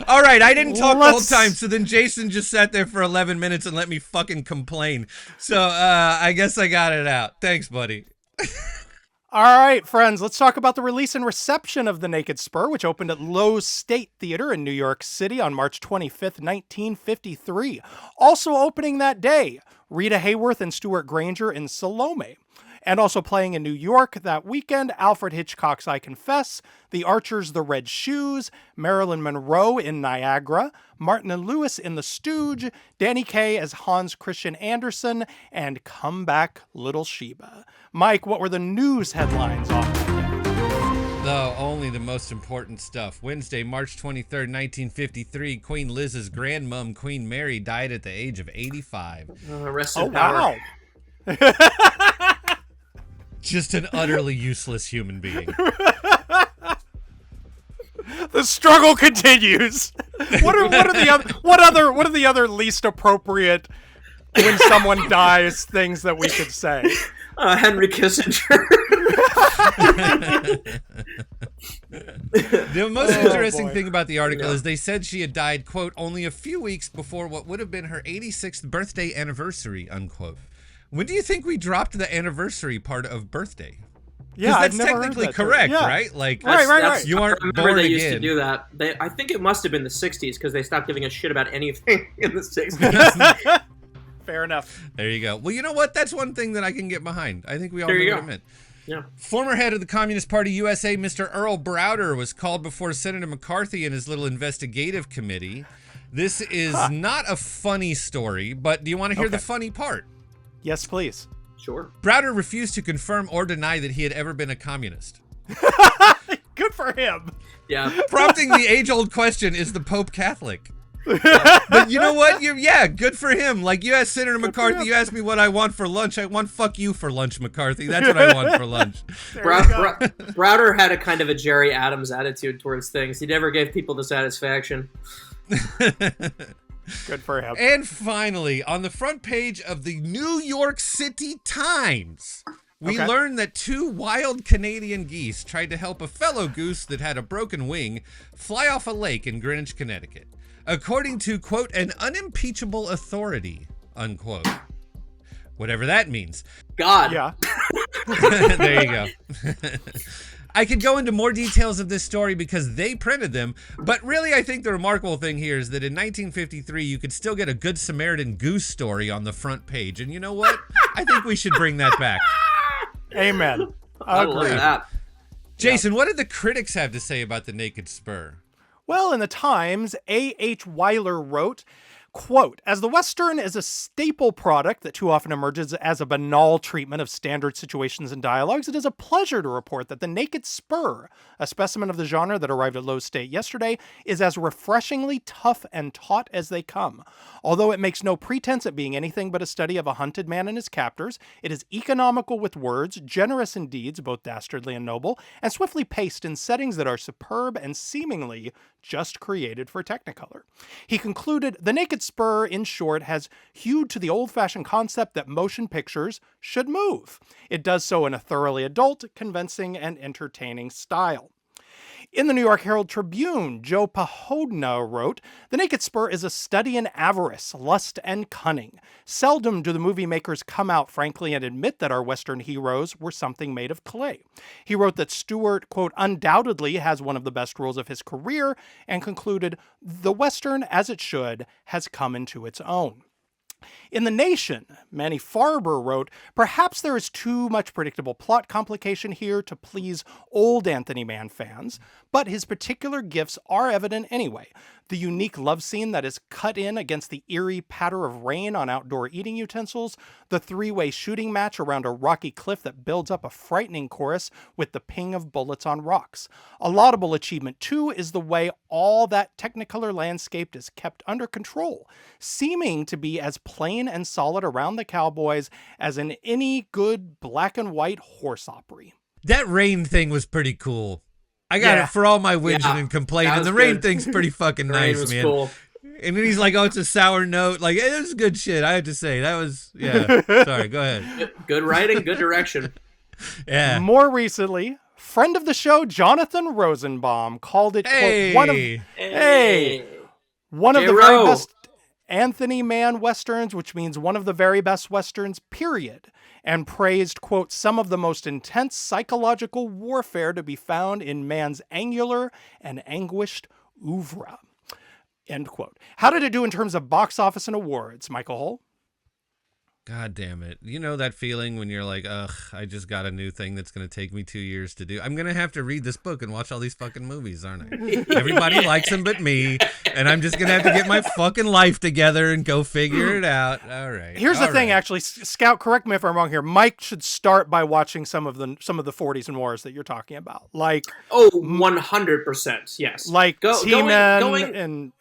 All right, I didn't talk the whole time, so then Jason just sat there for 11 minutes and let me fucking complain. So I guess I got it out. Thanks, buddy. All right, friends, let's talk about the release and reception of The Naked Spur, which opened at Lowe's State Theater in New York City on March 25th, 1953. Also opening that day, Rita Hayworth and Stuart Granger in Salome. And also playing in New York that weekend, Alfred Hitchcock's I Confess, The Archers' The Red Shoes, Marilyn Monroe in Niagara, Martin and Lewis in The Stooge, Danny Kaye as Hans Christian Andersen, and Come Back Little Sheba. Mike, what were the news headlines off that day? Only the most important stuff. Wednesday, March 23rd, 1953, Queen Liz's grandmom, Queen Mary, died at the age of 85. Rest in power. Wow. Just an utterly useless human being. The struggle continues. What are the other least appropriate when someone dies things that we could say? Henry Kissinger. The most interesting thing about the article is they said she had died, quote, only a few weeks before what would have been her 86th birthday anniversary, unquote. When do you think we dropped the anniversary part of birthday? Yeah, that's I've never technically heard that correct, term. Yeah. right? Like, right. You aren't I remember born they again. used to do that. I think it must have been the 60s, because they stopped giving a shit about anything in the 60s. Fair enough. There you go. Well, you know what? That's one thing that I can get behind. I think we all know what it meant. Yeah. Former head of the Communist Party USA, Mr. Earl Browder, was called before Senator McCarthy and his little investigative committee. This is not a funny story, but do you want to hear the funny part? Yes, please. Sure. Browder refused to confirm or deny that he had ever been a communist. Good for him. Yeah. Prompting the age-old question, is the Pope Catholic? But you know what? Good for him. Like, you asked Senator McCarthy, you asked me what I want for lunch. I want fuck you for lunch, McCarthy. That's what I want for lunch. Browder had a kind of a Jerry Adams attitude towards things. He never gave people the satisfaction. Good for him. And finally, on the front page of the New York City Times, we learn that 2 wild Canadian geese tried to help a fellow goose that had a broken wing fly off a lake in Greenwich, Connecticut. According to, quote, an unimpeachable authority, unquote. Whatever that means. God. Yeah. There you go. I could go into more details of this story because they printed them, but really I think the remarkable thing here is that in 1953 you could still get a Good Samaritan goose story on the front page, and you know what? I think we should bring that back. Amen. I love Agreed. that. Jason, what did the critics have to say about the Naked Spur? Well, in the Times, A.H. Weiler wrote, quote, as the Western is a staple product that too often emerges as a banal treatment of standard situations and dialogues, it is a pleasure to report that the Naked Spur, a specimen of the genre that arrived at Lowe's State yesterday, is as refreshingly tough and taut as they come. Although it makes no pretense at being anything but a study of a hunted man and his captors, it is economical with words, generous in deeds, both dastardly and noble, and swiftly paced in settings that are superb and seemingly just created for Technicolor. He concluded, the Naked Spur, in short, has hewed to the old-fashioned concept that motion pictures should move. It does so in a thoroughly adult, convincing, and entertaining style. In the New York Herald Tribune, Joe Pahodna wrote, the Naked Spur is a study in avarice, lust, and cunning. Seldom do the movie makers come out, frankly, and admit that our Western heroes were something made of clay. He wrote that Stewart, quote, undoubtedly has one of the best roles of his career, and concluded, the Western, as it should, has come into its own. In The Nation, Manny Farber wrote, perhaps there is too much predictable plot complication here to please old Anthony Mann fans, but his particular gifts are evident anyway. The unique love scene that is cut in against the eerie patter of rain on outdoor eating utensils, the three-way shooting match around a rocky cliff that builds up a frightening chorus with the ping of bullets on rocks. A laudable achievement, too, is the way all that Technicolor landscape is kept under control, seeming to be as plain and solid around the cowboys as in any good black and white horse opry. That rain thing was pretty cool. I got it for all my whinging and complaining. The rain thing's pretty fucking nice, man. Cool. And then he's like, oh, it's a sour note. Like, it was good shit, I have to say. That was, sorry, go ahead. Good writing, good direction. Yeah. More recently, friend of the show, Jonathan Rosenbaum, called it, quote, one of the very best Anthony Mann Westerns, which means one of the very best Westerns, period, and praised, quote, some of the most intense psychological warfare to be found in Mann's angular and anguished oeuvre, end quote. How did it do in terms of box office and awards, Michael Hull? God damn it. You know that feeling when you're like, ugh, I just got a new thing that's going to take me 2 years to do. I'm going to have to read this book and watch all these fucking movies, aren't I? Everybody likes them but me, and I'm just going to have to get my fucking life together and go figure it out. All right. Here's the thing, actually, Scout, correct me if I'm wrong here. Mike should start by watching some of the 40s and wars that you're talking about. Like 100%, yes. Like T-Men and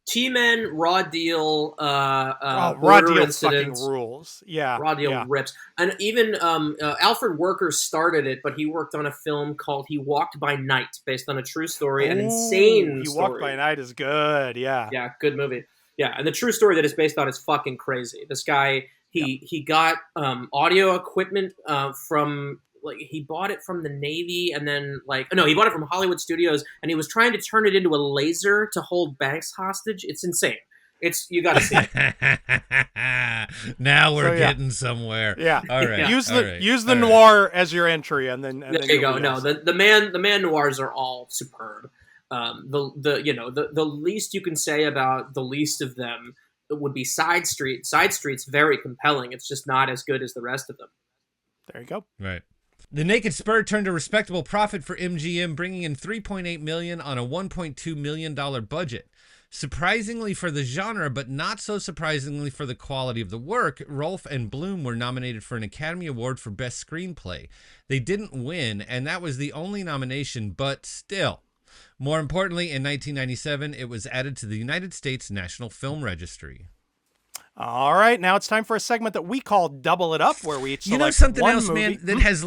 T-Men, Raw Deal, Raw Deal fucking rules. Yeah. Raw Deal rips. And even Alfred Worker started it, but he worked on a film called He Walked by Night, based on a true story, an insane story. He Walked by Night is good, yeah. Yeah, good movie. Yeah, and the true story that it's based on is fucking crazy. This guy, he got audio equipment from... Like, he bought it from the Navy and then, he bought it from Hollywood Studios, and he was trying to turn it into a laser to hold banks hostage. It's insane. You gotta see it. Now we're getting somewhere. Yeah. All right. Use the noir as your entry, and then there you go. No, the man noirs are all superb. The least you can say about the least of them would be Side Street. Side Street's very compelling. It's just not as good as the rest of them. There you go. Right. The Naked Spur turned a respectable profit for MGM, bringing in $3.8 million on a $1.2 million budget. Surprisingly for the genre, but not so surprisingly for the quality of the work, Rolfe and Bloom were nominated for an Academy Award for Best Screenplay. They didn't win, and that was the only nomination, but still. More importantly, in 1997, it was added to the United States National Film Registry. All right, now it's time for a segment that we call Double It Up, where we each select something one else, movie. man, that has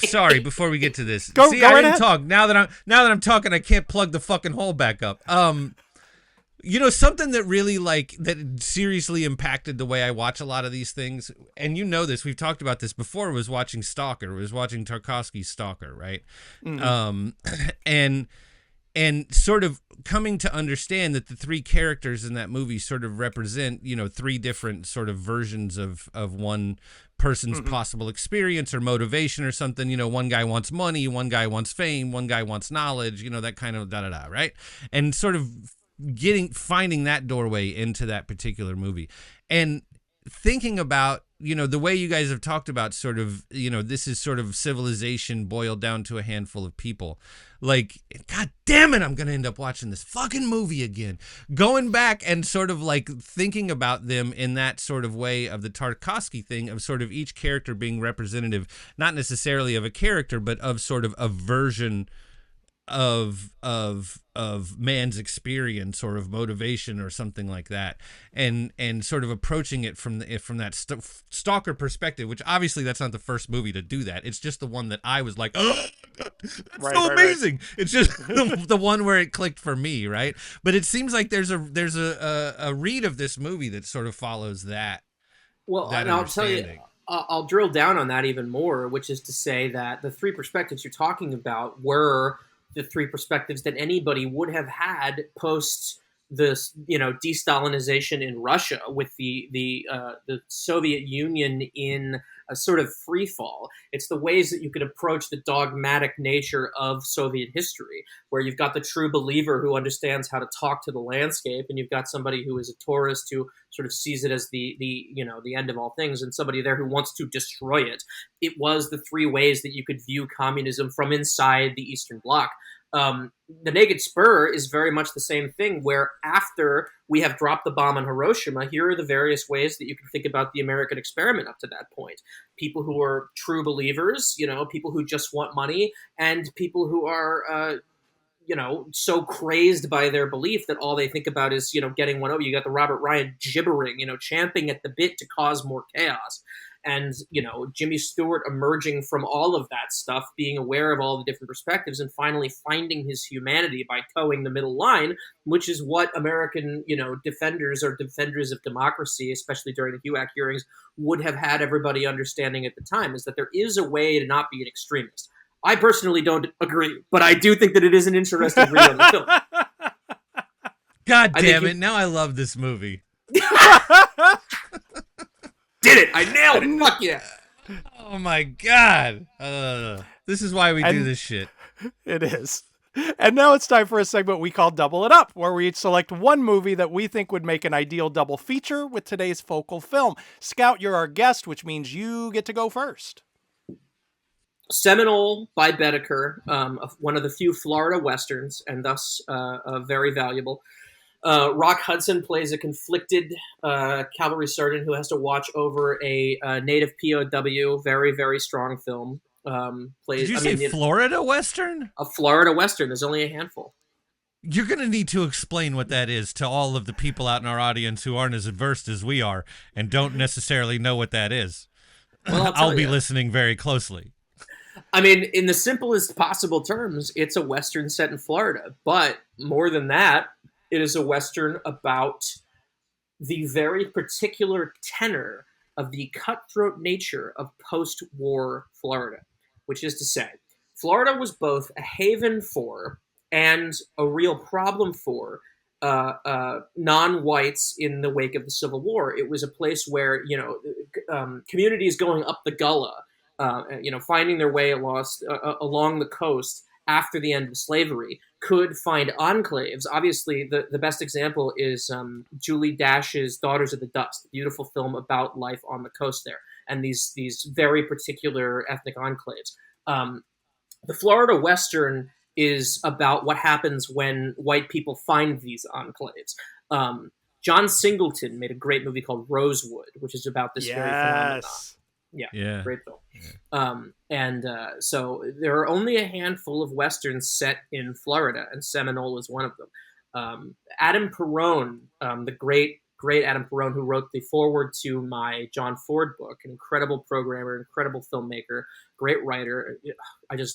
sorry, before we get to this. Go I didn't right ahead. talk. Now that I'm talking, I can't plug the fucking hole back up. Something that really that seriously impacted the way I watch a lot of these things, and this, we've talked about this before, was watching Stalker, was watching Tarkovsky's Stalker, right? Mm-hmm. And sort of coming to understand that the three characters in that movie sort of represent, three different sort of versions of one person's possible experience or motivation or something. One guy wants money, one guy wants fame, one guy wants knowledge, that kind of da-da-da, right? And sort of finding that doorway into that particular movie. And thinking about, the way you guys have talked about sort of, this is sort of civilization boiled down to a handful of people. God damn it, I'm going to end up watching this fucking movie again. Going back and sort of thinking about them in that sort of way of the Tarkovsky thing of sort of each character being representative, not necessarily of a character, but of sort of a version of man's experience or of motivation or something like that, and sort of approaching it from that stalker perspective, which obviously that's not the first movie to do that. It's just the one that I was like, oh, that's so amazing. Right. It's just the one where it clicked for me, right? But it seems like there's a read of this movie that sort of follows that. Well, and I'll tell you, I'll drill down on that even more, which is to say that the three perspectives you're talking about were the three perspectives that anybody would have had post this, de-Stalinization in Russia, with the Soviet Union in a sort of free fall. It's the ways that you could approach the dogmatic nature of Soviet history, where you've got the true believer who understands how to talk to the landscape, and you've got somebody who is a tourist who sort of sees it as the end of all things, and somebody there who wants to destroy it. It was the three ways that you could view communism from inside the Eastern Bloc. The Naked Spur is very much the same thing, where after we have dropped the bomb on Hiroshima, here are the various ways that you can think about the American experiment up to that point. People who are true believers, people who just want money, and people who are, so crazed by their belief that all they think about is, getting one over. You got the Robert Ryan gibbering, champing at the bit to cause more chaos. And, Jimmy Stewart emerging from all of that stuff, being aware of all the different perspectives, and finally finding his humanity by towing the middle line, which is what American, defenders or defenders of democracy, especially during the HUAC hearings, would have had everybody understanding at the time, is that there is a way to not be an extremist. I personally don't agree, but I do think that it is an interesting read on the film. God damn it, now I love this movie. Did it! I nailed it! Fuck yeah! Oh my god! This is why we do this shit. It is. And now it's time for a segment we call Double It Up, where we each select one movie that we think would make an ideal double feature with today's focal film. Scout, you're our guest, which means you get to go first. Seminole by Bedecker, one of the few Florida Westerns, and thus very valuable. Rock Hudson plays a conflicted cavalry sergeant who has to watch over a native POW. Very, very strong film. Did you say Florida Western? A Florida Western. There's only a handful. You're going to need to explain what that is to all of the people out in our audience who aren't as versed as we are and don't necessarily know what that is. Well, I'll be listening very closely. I mean, in the simplest possible terms, it's a Western set in Florida. But more than that, it is a Western about the very particular tenor of the cutthroat nature of post-war Florida, which is to say, Florida was both a haven for and a real problem for non-whites in the wake of the Civil War. It was a place where, communities going up the Gullah, finding their way along the coast after the end of slavery, could find enclaves. Obviously, the best example is Julie Dash's Daughters of the Dust, a beautiful film about life on the coast there, and these very particular ethnic enclaves. The Florida Western is about what happens when white people find these enclaves. John Singleton made a great movie called Rosewood, which is about this very phenomenon. Yeah, great film. So there are only a handful of westerns set in Florida, and Seminole is one of them. Adam Perron, the great Adam Perron, who wrote the foreword to my John Ford book, an incredible programmer, incredible filmmaker, great writer.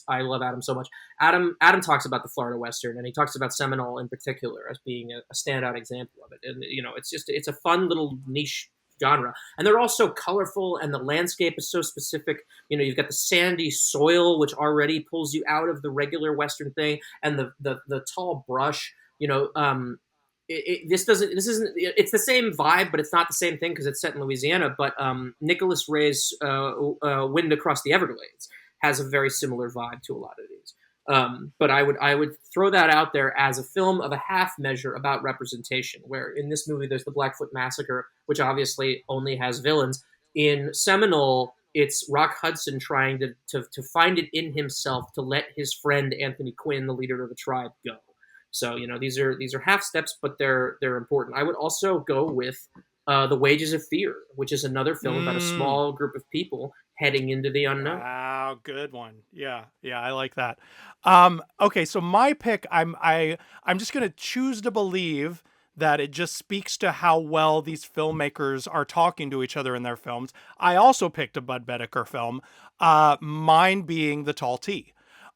I love Adam so much. Adam talks about the Florida Western, and he talks about Seminole in particular as being a standout example of it. And it's a fun little niche genre, and they're also colorful, and the landscape is so specific. You've got the sandy soil, which already pulls you out of the regular Western thing, and the tall brush. It's the same vibe, but it's not the same thing because it's set in Louisiana. But Nicholas Ray's Wind Across the Everglades has a very similar vibe to a lot of these. But I would throw that out there as a film of a half measure about representation, where in this movie there's the Blackfoot Massacre, which obviously only has villains. In Seminole, it's Rock Hudson trying to find it in himself to let his friend Anthony Quinn, the leader of the tribe, go. So these are half steps, but they're important. I would also go with The Wages of Fear, which is another film about a small group of people heading into the unknown. Wow, good one. Yeah, I like that. Okay, so my pick, I'm just gonna choose to believe that it just speaks to how well these filmmakers are talking to each other in their films. I also picked a Bud Bedecker film, mine being The Tall T.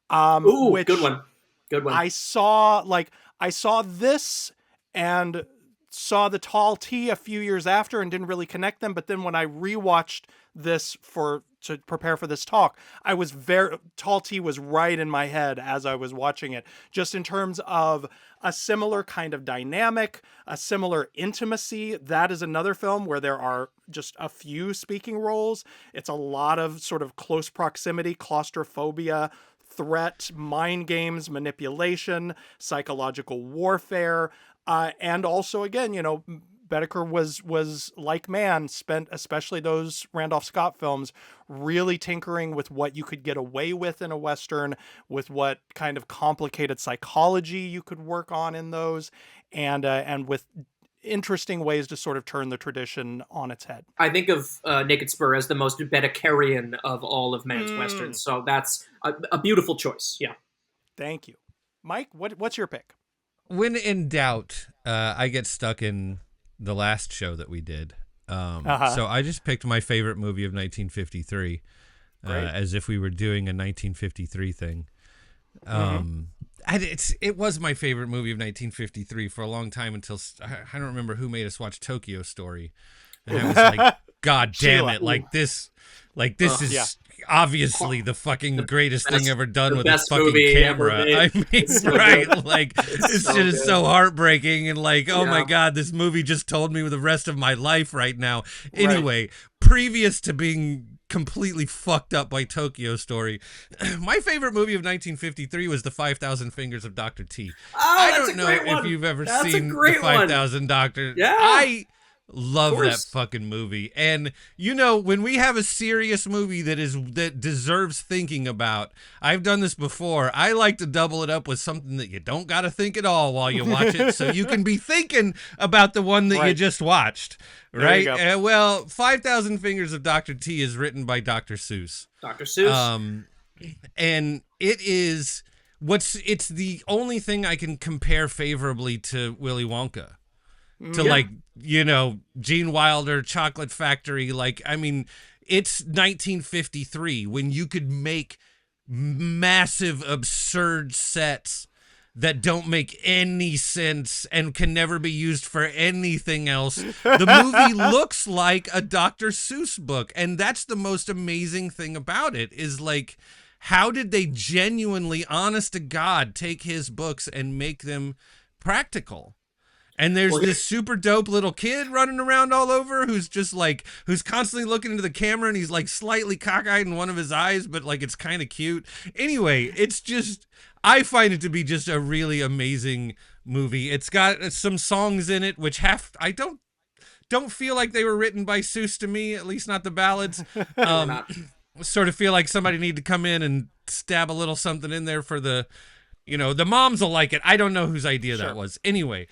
Which, good one. Good one. I saw this and saw The Tall T a few years after and didn't really connect them. But then when I rewatched this to prepare for this talk, Tall T was right in my head as I was watching it, just in terms of a similar kind of dynamic, a similar intimacy. That is another film where there are just a few speaking roles. It's a lot of sort of close proximity, claustrophobia, threat, mind games, manipulation, psychological warfare, and also, again, Bedecker was like Mann, spent, especially those Randolph Scott films, really tinkering with what you could get away with in a Western, with what kind of complicated psychology you could work on in those, and with interesting ways to sort of turn the tradition on its head. I think of Naked Spur as the most Bedeckerian of all of Mann's Westerns, so that's a beautiful choice. Yeah. Thank you. Mike, what's your pick? When in doubt, I get stuck in the last show that we did. So I just picked my favorite movie of 1953, as if we were doing a 1953 thing. It was my favorite movie of 1953 for a long time until I don't remember who made us watch Tokyo Story, and I was like, God damn it! This is obviously the fucking greatest thing ever done with a fucking camera. I mean, right? Like, this shit is so heartbreaking, and oh my God, this movie just told me the rest of my life right now. Anyway, previous to being completely fucked up by Tokyo Story, my favorite movie of 1953 was The 5,000 Fingers of Dr. T. I don't know if you've ever seen The 5,000 Doctor. Yeah. I love that fucking movie. And when we have a serious movie that deserves thinking about, I've done this before, I like to double it up with something that you don't got to think at all while you watch it, so you can be thinking about the one that you just watched, right? 5,000 Fingers of Dr. T is written by Dr. Seuss. Dr. Seuss. And it's the only thing I can compare favorably to Willy Wonka. To Gene Wilder, Chocolate Factory. It's 1953 when you could make massive, absurd sets that don't make any sense and can never be used for anything else. The movie looks like a Dr. Seuss book, and that's the most amazing thing about it, is how did they genuinely, honest to God, take his books and make them practical? And there's this super dope little kid running around all over who's just who's constantly looking into the camera, and he's slightly cockeyed in one of his eyes, but it's kind of cute. Anyway, it's just, I find it to be just a really amazing movie. It's got some songs in it which I don't feel like they were written by Seuss to me, at least not the ballads. Sort of feel like somebody needed to come in and stab a little something in there for the You know, the moms will like it. I don't know whose idea Sure. that was. Anyway,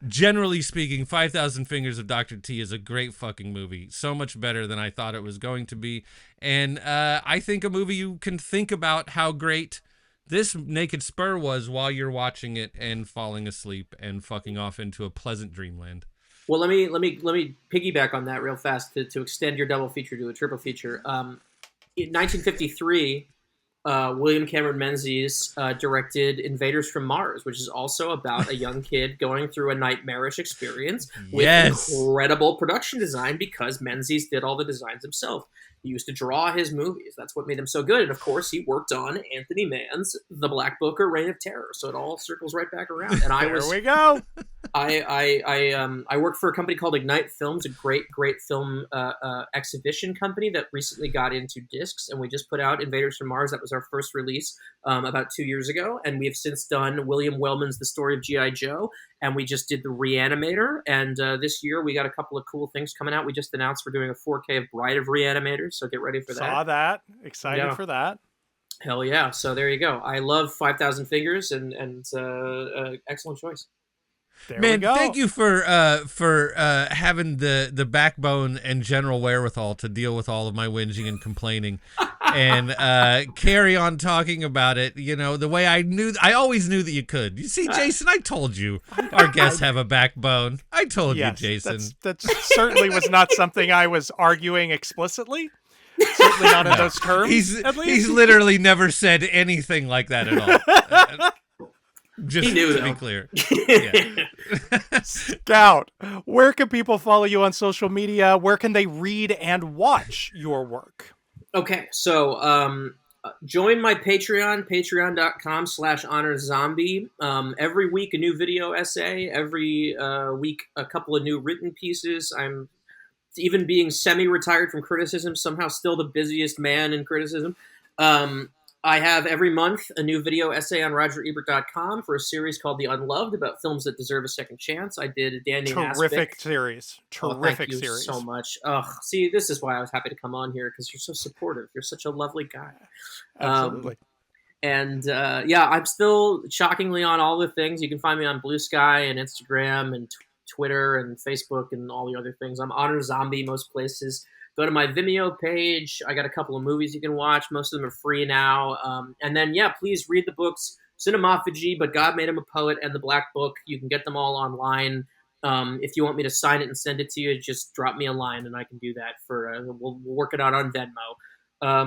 generally speaking, 5,000 Fingers of Dr. T is a great fucking movie. So much better than I thought it was going to be. And I think a movie you can think about how great this Naked Spur was while you're watching it and falling asleep and fucking off into a pleasant dreamland. Well, let me piggyback on that real fast to extend your double feature to a triple feature. In 1953, William Cameron Menzies directed Invaders from Mars, which is also about a young kid going through a nightmarish experience with incredible production design because Menzies did all the designs himself. He used to draw his movies. That's what made him so good. And of course, he worked on Anthony Mann's The Black Book or Reign of Terror. So it all circles right back around. And There we go. I worked for a company called Ignite Films, a great film exhibition company that recently got into discs, and we just put out Invaders from Mars. That was our first release about 2 years ago, and we have since done William Wellman's The Story of G.I. Joe, and we just did The Reanimator, and this year we got a couple of cool things coming out. We just announced we're doing a 4K of Bride of Reanimators, so get ready for that. Saw that. Excited for that. Hell yeah! So there you go. I love 5,000 Fingers, and excellent choice. There Man, we go. thank you for having the backbone and general wherewithal to deal with all of my whinging and complaining, and carry on talking about it. You know, the way I always knew that you could. You see, Jason, I told you our guests have a backbone. I told you, Jason. That certainly was not something I was arguing explicitly. Certainly not in those terms. He's literally never said anything like that at all. Just he knew, to be clear. Yeah. Scout, where can people follow you on social media? Where can they read and watch your work? Okay, so join my Patreon, patreon.com/honorzombie. Every week a new video essay, every week a couple of new written pieces. I'm even being semi-retired from criticism, somehow still the busiest man in criticism. I have every month a new video essay on RogerEbert.com for a series called The Unloved about films that deserve a second chance. I did a Danny Terrific series. Thank you so much. See, this is why I was happy to come on here, because you're so supportive. You're such a lovely guy. Absolutely. I'm still shockingly on all the things. You can find me on Blue Sky and Instagram and Twitter and Facebook and all the other things. I'm Honor Zombie most places. Go to my Vimeo page. I got a couple of movies you can watch. Most of them are free now. And then, please read the books Cinemophagy, But God Made Him a Poet, and The Black Book. You can get them all online. If you want me to sign it and send it to you, just drop me a line and I can do that. We'll work it out on Venmo.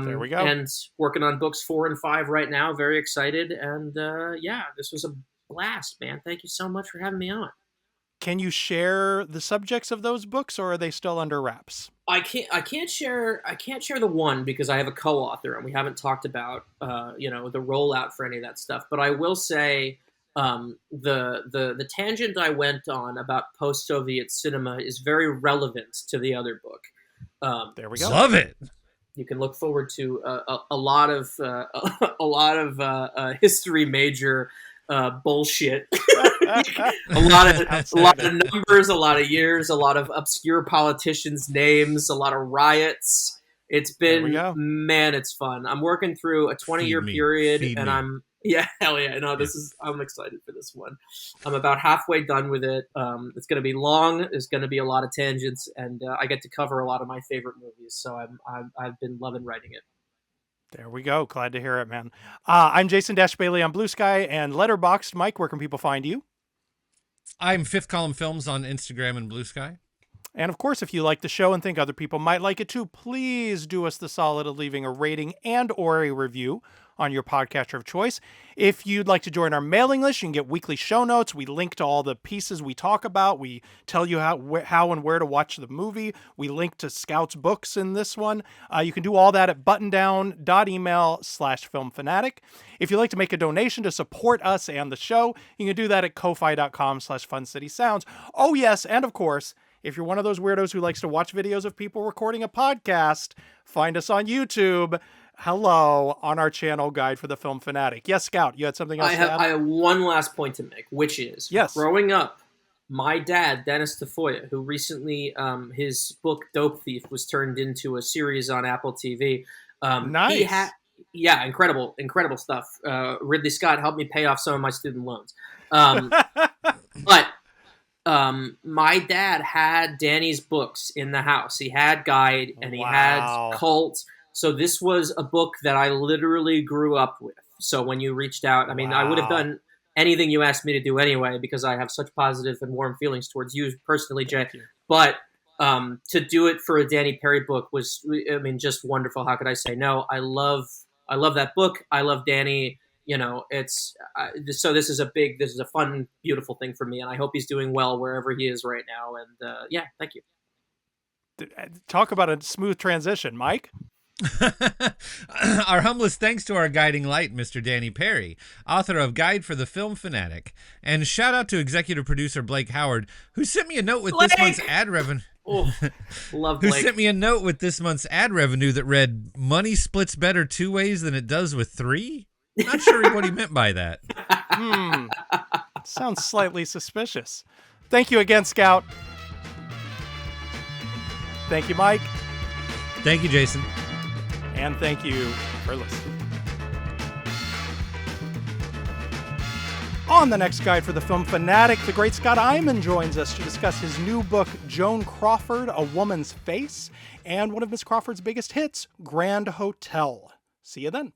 There we go. And working on books 4 and 5 right now. Very excited. And this was a blast, man. Thank you so much for having me on. Can you share the subjects of those books, or are they still under wraps? I can't share the one because I have a co-author and we haven't talked about the rollout for any of that stuff. But I will say the tangent I went on about post-Soviet cinema is very relevant to the other book. There we go. Love it. You can look forward to a lot of history major bullshit. a lot of numbers, a lot of years, a lot of obscure politicians' names, a lot of riots. It's been, man, it's fun. I'm working through a 20-year period, and I'm hell yeah. No, I'm excited for this one. I'm about halfway done with it. It's going to be long. There's going to be a lot of tangents, and I get to cover a lot of my favorite movies. So I've been loving writing it. There we go. Glad to hear it, man. I'm Jason Bailey on Blue Sky and Letterboxd. Mike, where can people find you? I'm Fifth Column Films on Instagram and Blue Sky. And of course, if you like the show and think other people might like it too, please do us the solid of leaving a rating and or a review on your podcatcher of choice. If you'd like to join our mailing list, you can get weekly show notes. We link to all the pieces we talk about. We tell you how and where to watch the movie. We link to Scout's books in this one. You can do all that at buttondown.email/filmfanatic. If you'd like to make a donation to support us and the show, you can do that at ko-fi.com/funcitysounds. Oh yes, and of course, if you're one of those weirdos who likes to watch videos of people recording a podcast, find us on YouTube. Hello, on our channel, Guide for the Film Fanatic. Yes, Scout, you had something else to add? I have one last point to make, which is, growing up, my dad, Dennis Tafoya, who recently, his book Dope Thief was turned into a series on Apple TV. Nice. Yeah, incredible stuff. Ridley Scott helped me pay off some of my student loans. But my dad had Danny's books in the house. He had Guide and he had Cult. So this was a book that I literally grew up with. So when you reached out, I mean, I would have done anything you asked me to do anyway, because I have such positive and warm feelings towards you personally, Jay. But to do it for a Danny Perry book was, I mean, just wonderful. How could I say no? I love that book. I love Danny. You know, it's so this is a fun, beautiful thing for me, and I hope he's doing well wherever he is right now. And yeah, thank you. Talk about a smooth transition, Mike. Our humblest thanks to our guiding light, Mr. Danny Perry, author of Guide for the Film Fanatic. And shout out to executive producer Blake Howard, who sent me a note with this month's ad revenue. Love Blake. Who sent me a note with this month's ad revenue that read, "Money splits better 2 ways than it does with 3?" Not sure what he meant by that. Sounds slightly suspicious. Thank you again, Scout. Thank you, Mike. Thank you, Jason. And thank you for listening. On the next Guide for the Film Fanatic, the great Scott Eyman joins us to discuss his new book, Joan Crawford, A Woman's Face, and one of Miss Crawford's biggest hits, Grand Hotel. See you then.